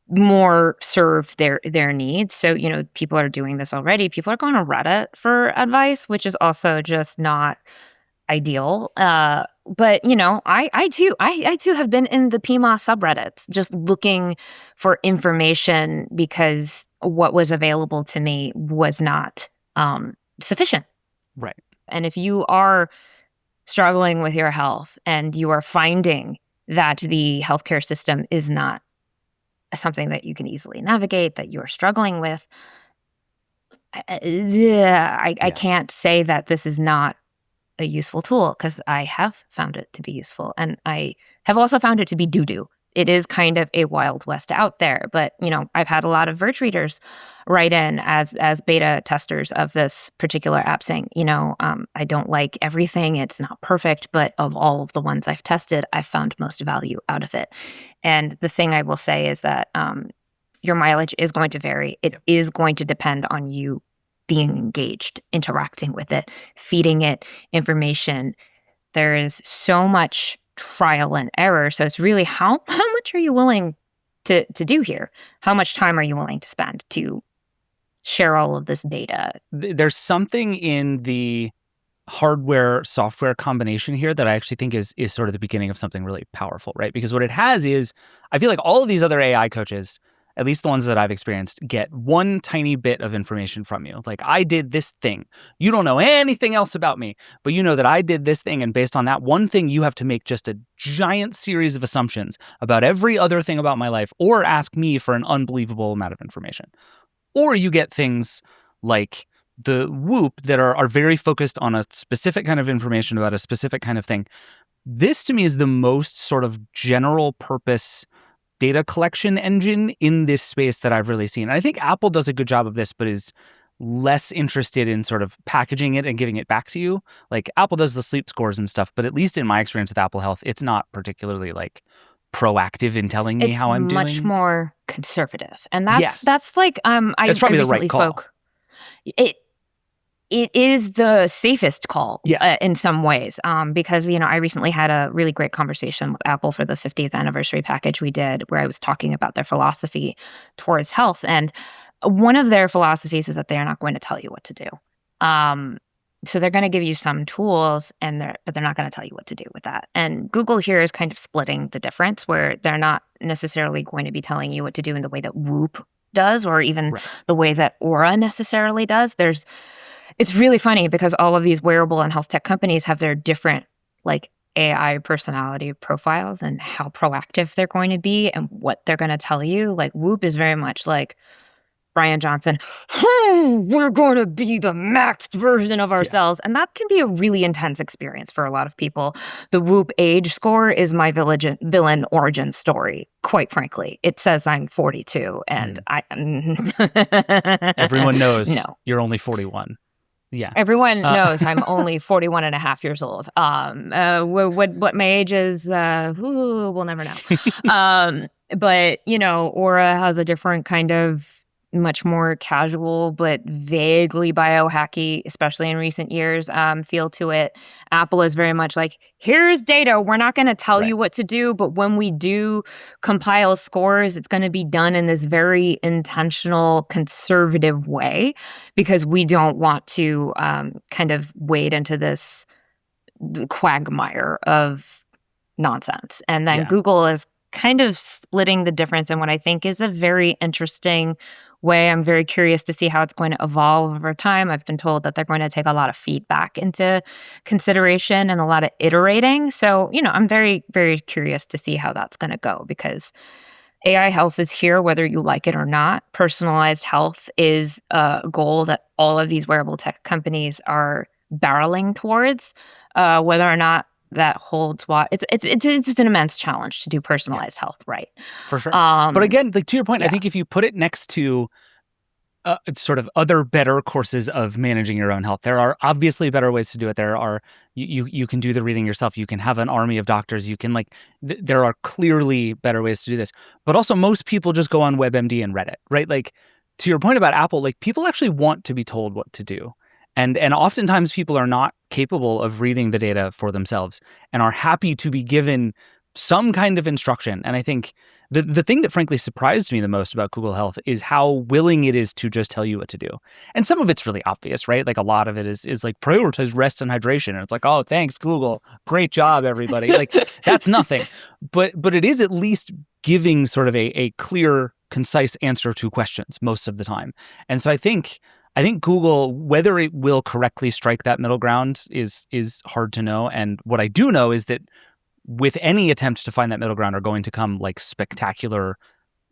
more serve their needs. So, people are doing this already. People are going to Reddit for advice, which is also just not ideal. But I too have been in the PMA subreddits just looking for information because what was available to me was not sufficient. Right. And if you are struggling with your health and you are finding that the healthcare system is not something that you can easily navigate, that you're struggling with, I can't say that this is not a useful tool, because I have found it to be useful. And I have also found it to be doo-doo. It is kind of a Wild West out there. But, I've had a lot of Verge readers write in as beta testers of this particular app saying, I don't like everything. It's not perfect. But of all of the ones I've tested, I've found most value out of it. And the thing I will say is that your mileage is going to vary. It is going to depend on you being engaged, interacting with it, feeding it information. There is so much trial and error. So it's really how much are you willing to do here? How much time are you willing to spend to share all of this data? There's something in the hardware-software combination here that I actually think is sort of the beginning of something really powerful, right? Because what it has is, I feel like all of these other AI coaches at least the ones that I've experienced, get one tiny bit of information from you. Like, I did this thing. You don't know anything else about me, but you know that I did this thing. And based on that one thing, you have to make just a giant series of assumptions about every other thing about my life, or ask me for an unbelievable amount of information. Or you get things like the Whoop that are very focused on a specific kind of information about a specific kind of thing. This, to me, is the most sort of general purpose data collection engine in this space that I've really seen. And I think Apple does a good job of this, but is less interested in sort of packaging it and giving it back to you. Like, Apple does the sleep scores and stuff, but at least in my experience with Apple Health, it's not particularly like proactive in telling me how I'm doing. It's much more conservative. And that's Yes. that's like It's probably the right call. It is the safest call Yes. in some ways, because, I recently had a really great conversation with Apple for the 50th anniversary package we did, where I was talking about their philosophy towards health. And one of their philosophies is that they are not going to tell you what to do. So they're going to give you some tools, but they're not going to tell you what to do with that. And Google here is kind of splitting the difference, where they're not necessarily going to be telling you what to do in the way that Whoop does, or even the way that Aura necessarily does. It's really funny because all of these wearable and health tech companies have their different like AI personality profiles and how proactive they're going to be and what they're going to tell you. Like, Whoop is very much like Brian Johnson, we're going to be the maxed version of ourselves. And that can be a really intense experience for a lot of people. The Whoop age score is my villain origin story, quite frankly. It says I'm 42 and Everyone knows No. You're only 41. Yeah. Everyone knows I'm only 41 and a half years old. What my age is, we'll never know. But, Aura has a different kind of much more casual but vaguely biohacky, especially in recent years, feel to it. Apple is very much like, here's data. We're not going to tell you what to do, but when we do compile scores, it's going to be done in this very intentional, conservative way, because we don't want to kind of wade into this quagmire of nonsense. And then Google is kind of splitting the difference in what I think is a very interesting way. I'm very curious to see how it's going to evolve over time. I've been told that they're going to take a lot of feedback into consideration and a lot of iterating. So, I'm very, very curious to see how that's going to go, because AI health is here, whether you like it or not. Personalized health is a goal that all of these wearable tech companies are barreling towards, whether or not that holds water. It's an immense challenge to do personalized health right. For sure. But again, like, to your point, I think if you put it next to sort of other better courses of managing your own health, there are obviously better ways to do it. There are, you can do the reading yourself. You can have an army of doctors. You can there are clearly better ways to do this. But also, most people just go on WebMD and Reddit, right? Like, to your point about Apple, like, people actually want to be told what to do. And oftentimes people are not capable of reading the data for themselves and are happy to be given some kind of instruction. And I think the thing that frankly surprised me the most about Google Health is how willing it is to just tell you what to do. And some of it's really obvious, right? Like, a lot of it is like, prioritize rest and hydration. And it's like, oh, thanks, Google. Great job, everybody. Like, that's nothing. But it is at least giving sort of a clear, concise answer to questions most of the time. And so I think Google, whether it will correctly strike that middle ground is hard to know. And what I do know is that with any attempt to find that middle ground are going to come like spectacular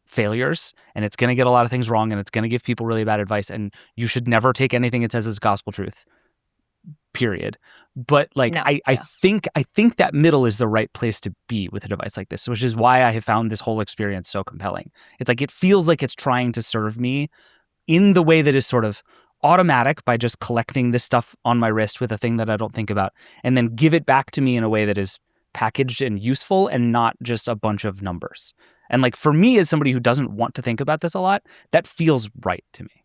failures, and it's going to get a lot of things wrong, and it's going to give people really bad advice, and you should never take anything it says as gospel truth, period. But like, no, I think that middle is the right place to be with a device like this, which is why I have found this whole experience so compelling. It's like, it feels like it's trying to serve me in the way that is sort of automatic by just collecting this stuff on my wrist with a thing that I don't think about, and then give it back to me in a way that is packaged and useful and not just a bunch of numbers. And like, for me, as somebody who doesn't want to think about this a lot, that feels right to me.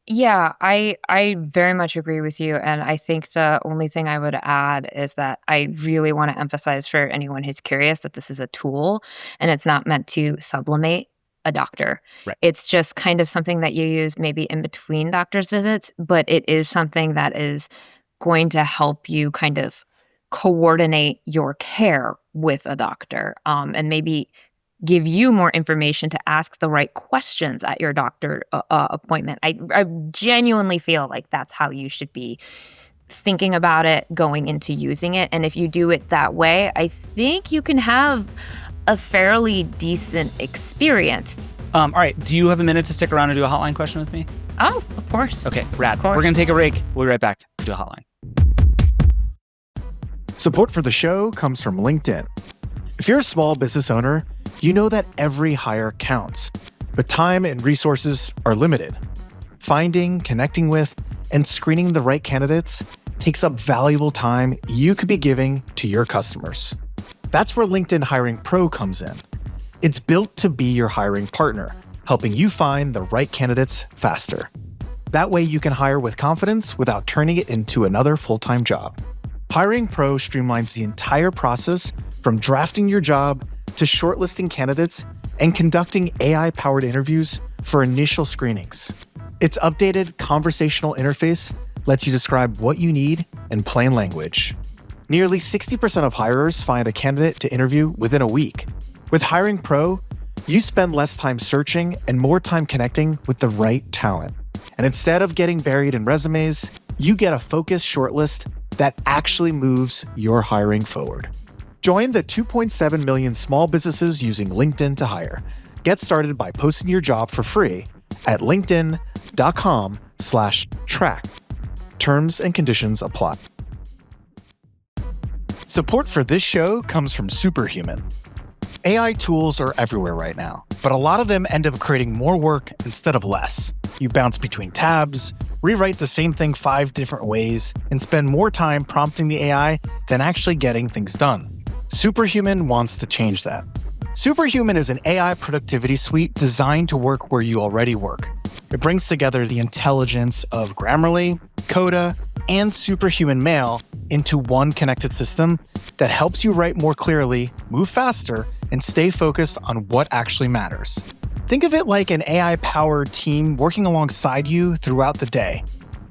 Yeah, I very much agree with you. And I think the only thing I would add is that I really want to emphasize for anyone who's curious that this is a tool and it's not meant to sublimate a doctor. Right. It's just kind of something that you use maybe in between doctor's visits, but it is something that is going to help you kind of coordinate your care with a doctor, and maybe give you more information to ask the right questions at your doctor appointment. I genuinely feel like that's how you should be thinking about it, going into using it. And if you do it that way, I think you can have a fairly decent experience. All right. Do you have a minute to stick around and do a hotline question with me? Oh, of course. Okay, rad. We're going to take a break. We'll be right back. Do a hotline. Support for the show comes from LinkedIn. If you're a small business owner, you know that every hire counts, but time and resources are limited. Finding, connecting with, and screening the right candidates takes up valuable time you could be giving to your customers. That's where LinkedIn Hiring Pro comes in. It's built to be your hiring partner, helping you find the right candidates faster. That way you can hire with confidence without turning it into another full-time job. Hiring Pro streamlines the entire process from drafting your job to shortlisting candidates and conducting AI-powered interviews for initial screenings. Its updated conversational interface lets you describe what you need in plain language. Nearly 60% of hirers find a candidate to interview within a week. With Hiring Pro, you spend less time searching and more time connecting with the right talent. And instead of getting buried in resumes, you get a focused shortlist that actually moves your hiring forward. Join the 2.7 million small businesses using LinkedIn to hire. Get started by posting your job for free at linkedin.com/track. Terms and conditions apply. Support for this show comes from Superhuman. AI tools are everywhere right now, but a lot of them end up creating more work instead of less. You bounce between tabs, rewrite the same thing 5 different ways, and spend more time prompting the AI than actually getting things done. Superhuman wants to change that. Superhuman is an AI productivity suite designed to work where you already work. It brings together the intelligence of Grammarly, Coda, and Superhuman Mail into one connected system that helps you write more clearly, move faster, and stay focused on what actually matters. Think of it like an AI-powered team working alongside you throughout the day.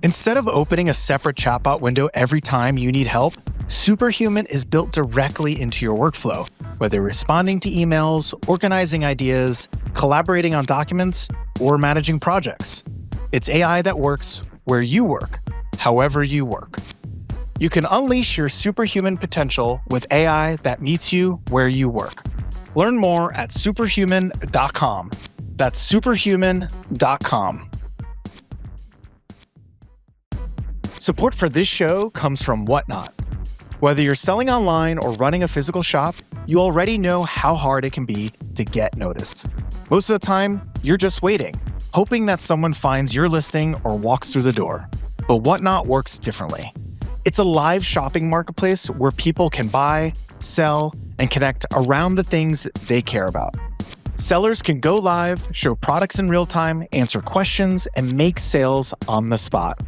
Instead of opening a separate chatbot window every time you need help, Superhuman is built directly into your workflow, whether responding to emails, organizing ideas, collaborating on documents, or managing projects. It's AI that works where you work, however you work. You can unleash your superhuman potential with AI that meets you where you work. Learn more at superhuman.com. That's superhuman.com. Support for this show comes from Whatnot. Whether you're selling online or running a physical shop, you already know how hard it can be to get noticed. Most of the time, you're just waiting, hoping that someone finds your listing or walks through the door. But Whatnot works differently. It's a live shopping marketplace where people can buy, sell, and connect around the things they care about. Sellers can go live, show products in real time, answer questions, and make sales on the spot.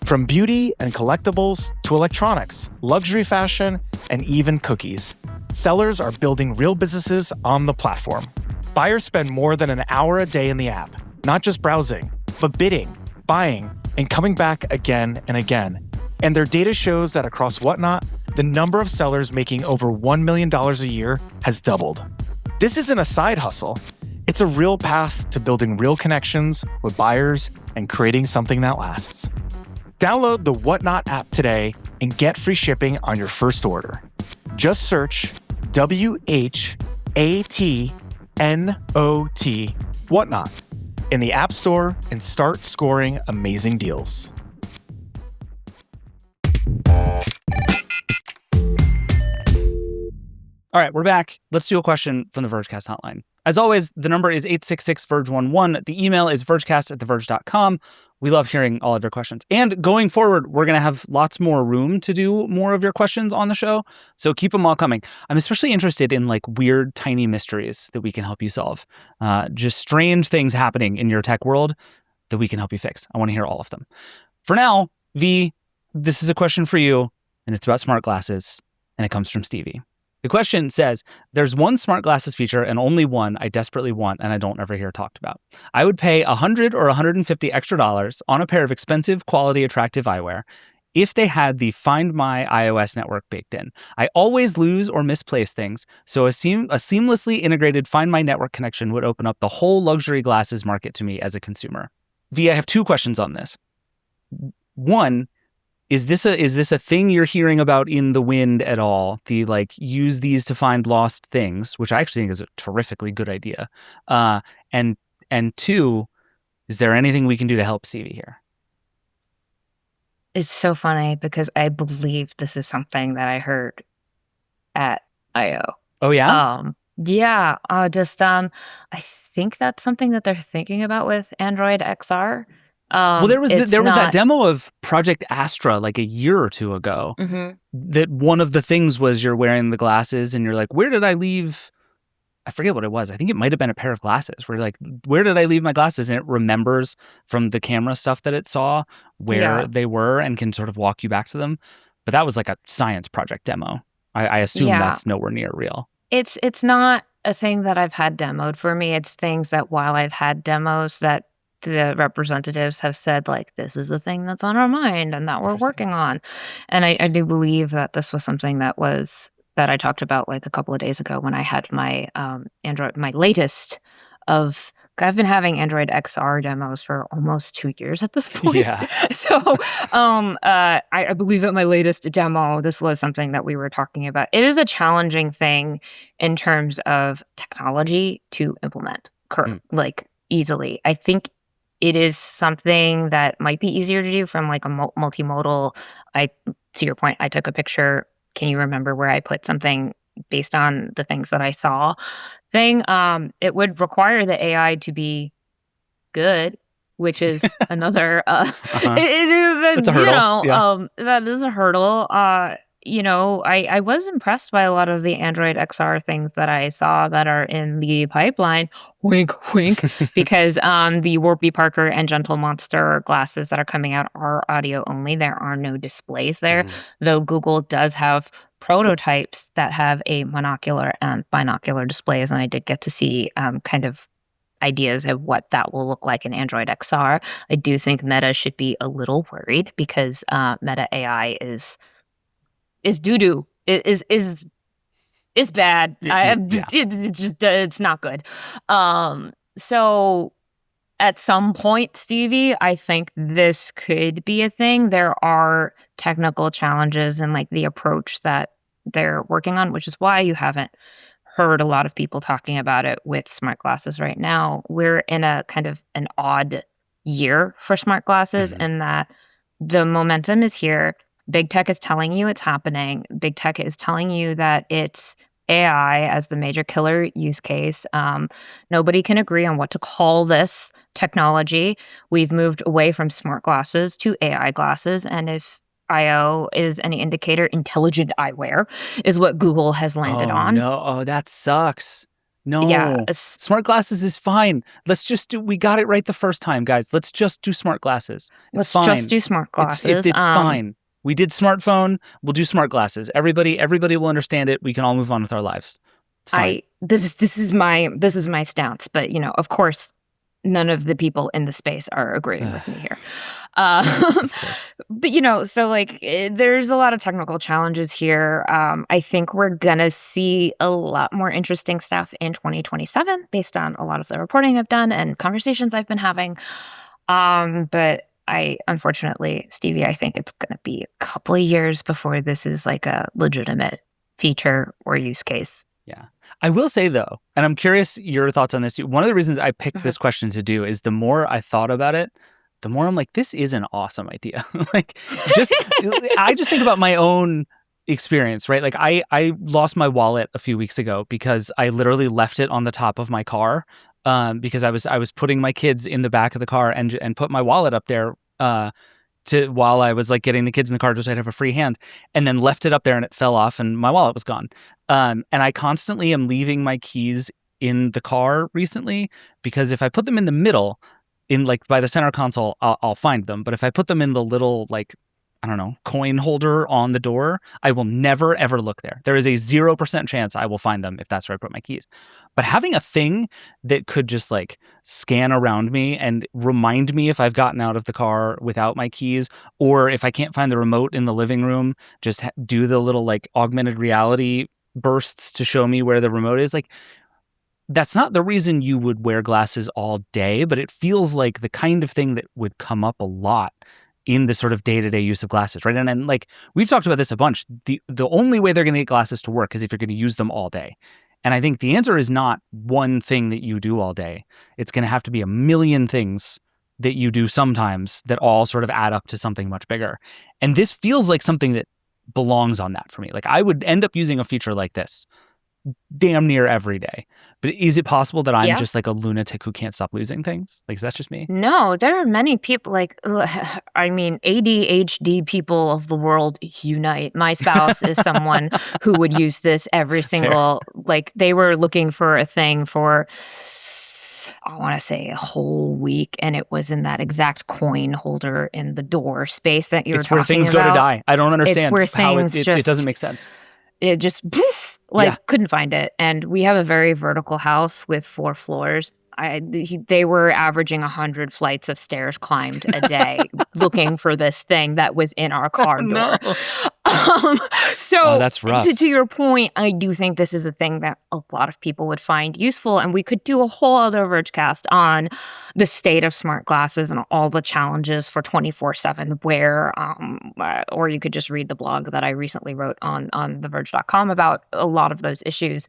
From beauty and collectibles to electronics, luxury fashion, and even cookies, sellers are building real businesses on the platform. Buyers spend more than an hour a day in the app, not just browsing, but bidding, buying, and coming back again and again. And their data shows that across Whatnot, the number of sellers making over $1 million a year has doubled. This isn't a side hustle. It's a real path to building real connections with buyers and creating something that lasts. Download the Whatnot app today and get free shipping on your first order. Just search WHATNOT Whatnot in the App Store and start scoring amazing deals. All right, we're back. Let's do a question from the Vergecast hotline. As always, the number is 866-VERGE11. The email is vergecast@theverge.com. We love hearing all of your questions. And going forward, we're going to have lots more room to do more of your questions on the show. So keep them all coming. I'm especially interested in like weird, tiny mysteries that we can help you solve. Just strange things happening in your tech world that we can help you fix. I want to hear all of them. For now, V, this is a question for you, and it's about smart glasses, and it comes from Stevie. The question says, there's one smart glasses feature and only one I desperately want and I don't ever hear talked about. I would pay $100 or $150 extra on a pair of expensive, quality, attractive eyewear if they had the Find My iOS network baked in. I always lose or misplace things, so a seamlessly integrated Find My network connection would open up the whole luxury glasses market to me as a consumer. V, I have 2 questions on this. One, is this a thing you're hearing about in the wind at all? The use these to find lost things, which I actually think is a terrifically good idea. And 2, is there anything we can do to help Stevie here? It's so funny because I believe this is something that I heard at I/O. Oh yeah? Yeah. I think that's something that they're thinking about with Android XR. Well, there was that demo of Project Astra like a year or 2 ago. That one of the things was you're wearing the glasses and you're like, where did I leave? I forget what it was. I think it might have been a pair of glasses where you're like, where did I leave my glasses? And it remembers from the camera stuff that it saw where they were and can sort of walk you back to them. But that was like a science project demo. I assume that's nowhere near real. It's not a thing that I've had demoed for me. It's things that while I've had demos that the representatives have said, like, this is a thing that's on our mind and that we're working on. And I do believe that this was something that I talked about like a couple of days ago when I had my my latest of. I've been having Android XR demos for almost 2 years at this point. Yeah. So I believe at my latest demo, this was something that we were talking about. It is a challenging thing in terms of technology to implement, like easily. I think it is something that might be easier to do from like a multimodal. To your point, I took a picture. Can you remember where I put something based on the things that I saw thing? It would require the AI to be good, which is another, It's a hurdle. that is a hurdle. I was impressed by a lot of the Android XR things that I saw that are in the pipeline. Wink, wink. Because the Warby Parker and Gentle Monster glasses that are coming out are audio only. There are no displays there, though Google does have prototypes that have a monocular and binocular displays, and I did get to see kind of ideas of what that will look like in Android XR. I do think Meta should be a little worried because Meta AI is doo-doo. Is bad. It's not good. So at some point, Stevie, I think this could be a thing. There are technical challenges in like the approach that they're working on, which is why you haven't heard a lot of people talking about it with smart glasses right now. We're in a kind of an odd year for smart glasses in that the momentum is here. Big tech is telling you it's happening. Big tech is telling you that it's AI as the major killer use case. Nobody can agree on what to call this technology. We've moved away from smart glasses to AI glasses. And if I/O is any indicator, intelligent eyewear is what Google has landed on. No, that sucks. No, yeah, smart glasses is fine. We got it right the first time, guys. Let's just do smart glasses. It's fine. Just do smart glasses. It's fine. We did smartphone. We'll do smart glasses. Everybody will understand it. We can all move on with our lives. It's fine. This is my stance. But of course, none of the people in the space are agreeing with me here. But so like there's a lot of technical challenges here. I think we're gonna see a lot more interesting stuff in 2027 based on a lot of the reporting I've done and conversations I've been having. But unfortunately, Stevie, I think it's going to be a couple of years before this is like a legitimate feature or use case. Yeah. I will say though, and I'm curious your thoughts on this. One of the reasons I picked this question to do is the more I thought about it, the more I'm like, this is an awesome idea. I just think about my own experience, right? Like I lost my wallet a few weeks ago because I literally left it on the top of my car. Because I was putting my kids in the back of the car and put my wallet up there while I was like getting the kids in the car just so I'd have a free hand, and then left it up there and it fell off and my wallet was gone. And I constantly am leaving my keys in the car recently because if I put them in the middle, in like by the center console, I'll find them. But if I put them in the little like I don't know, coin holder on the door, I will never, ever look there. There is a 0% chance I will find them if that's where I put my keys. But having a thing that could just like scan around me and remind me if I've gotten out of the car without my keys, or if I can't find the remote in the living room, just do the little like augmented reality bursts to show me where the remote is. Like, that's not the reason you would wear glasses all day, but it feels like the kind of thing that would come up a lot in the sort of day-to-day use of glasses, right? And like, we've talked about this a bunch. The only way they're going to get glasses to work is if you're going to use them all day. And I think the answer is not one thing that you do all day. It's going to have to be a million things that you do sometimes that all sort of add up to something much bigger. And this feels like something that belongs on that for me. Like, I would end up using a feature like this damn near every day. But is it possible that I'm just like a lunatic who can't stop losing things? Like, is that just me? No, there are many people like, I mean, ADHD people of the world unite. My spouse is someone who would use this every single, like they were looking for a thing for, I want to say a whole week, and it was in that exact coin holder in the door space that you're talking about. It's where things go to die. I don't understand it's where how things it doesn't make sense. It just couldn't find it. And we have a very vertical house with 4 floors. They were averaging 100 flights of stairs climbed a day looking for this thing that was in our car door. No. So that's rough. To your point, I do think this is a thing that a lot of people would find useful. And we could do a whole other Vergecast on the state of smart glasses and all the challenges for 24/7 wear. Or you could just read the blog that I recently wrote on theverge.com about a lot of those issues.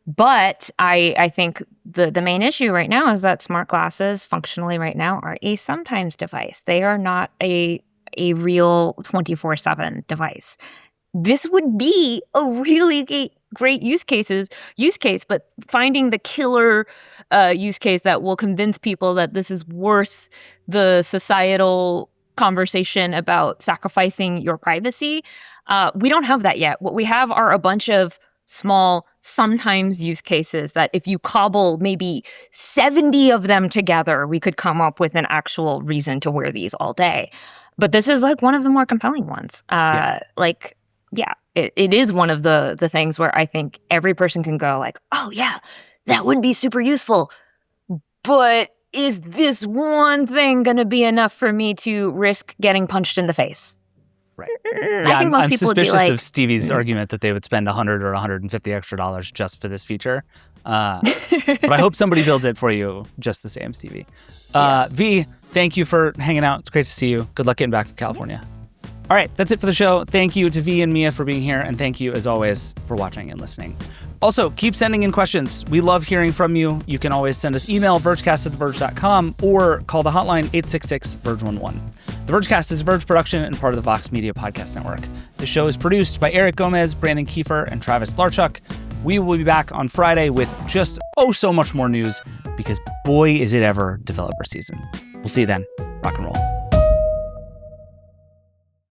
But I think the main issue right now is that smart glasses functionally right now are a sometimes device. They are not a real 24/7 device. This would be a really great use case, but finding the killer use case that will convince people that this is worth the societal conversation about sacrificing your privacy, we don't have that yet. What we have are a bunch of small, sometimes use cases that if you cobble maybe 70 of them together, we could come up with an actual reason to wear these all day. But this is like one of the more compelling ones. It is one of the things where I think every person can go like, oh yeah, that would be super useful. But is this one thing going to be enough for me to risk getting punched in the face? Right. I think most people would be like, I'm suspicious of Stevie's argument that they would spend $100 or $150 extra just for this feature. But I hope somebody builds it for you just the same, Stevie. V, thank you for hanging out. It's great to see you. Good luck getting back to California. All right, that's it for the show. Thank you to V and Mia for being here, and thank you, as always, for watching and listening. Also, keep sending in questions. We love hearing from you. You can always send us email, vergecast@theverge.com, or call the hotline 866-VERGE11. The Vergecast is a Verge production and part of the Vox Media Podcast Network. The show is produced by Eric Gomez, Brandon Kiefer, and Travis Larchuk. We will be back on Friday with just so much more news, because boy, is it ever developer season. We'll see you then. Rock and roll.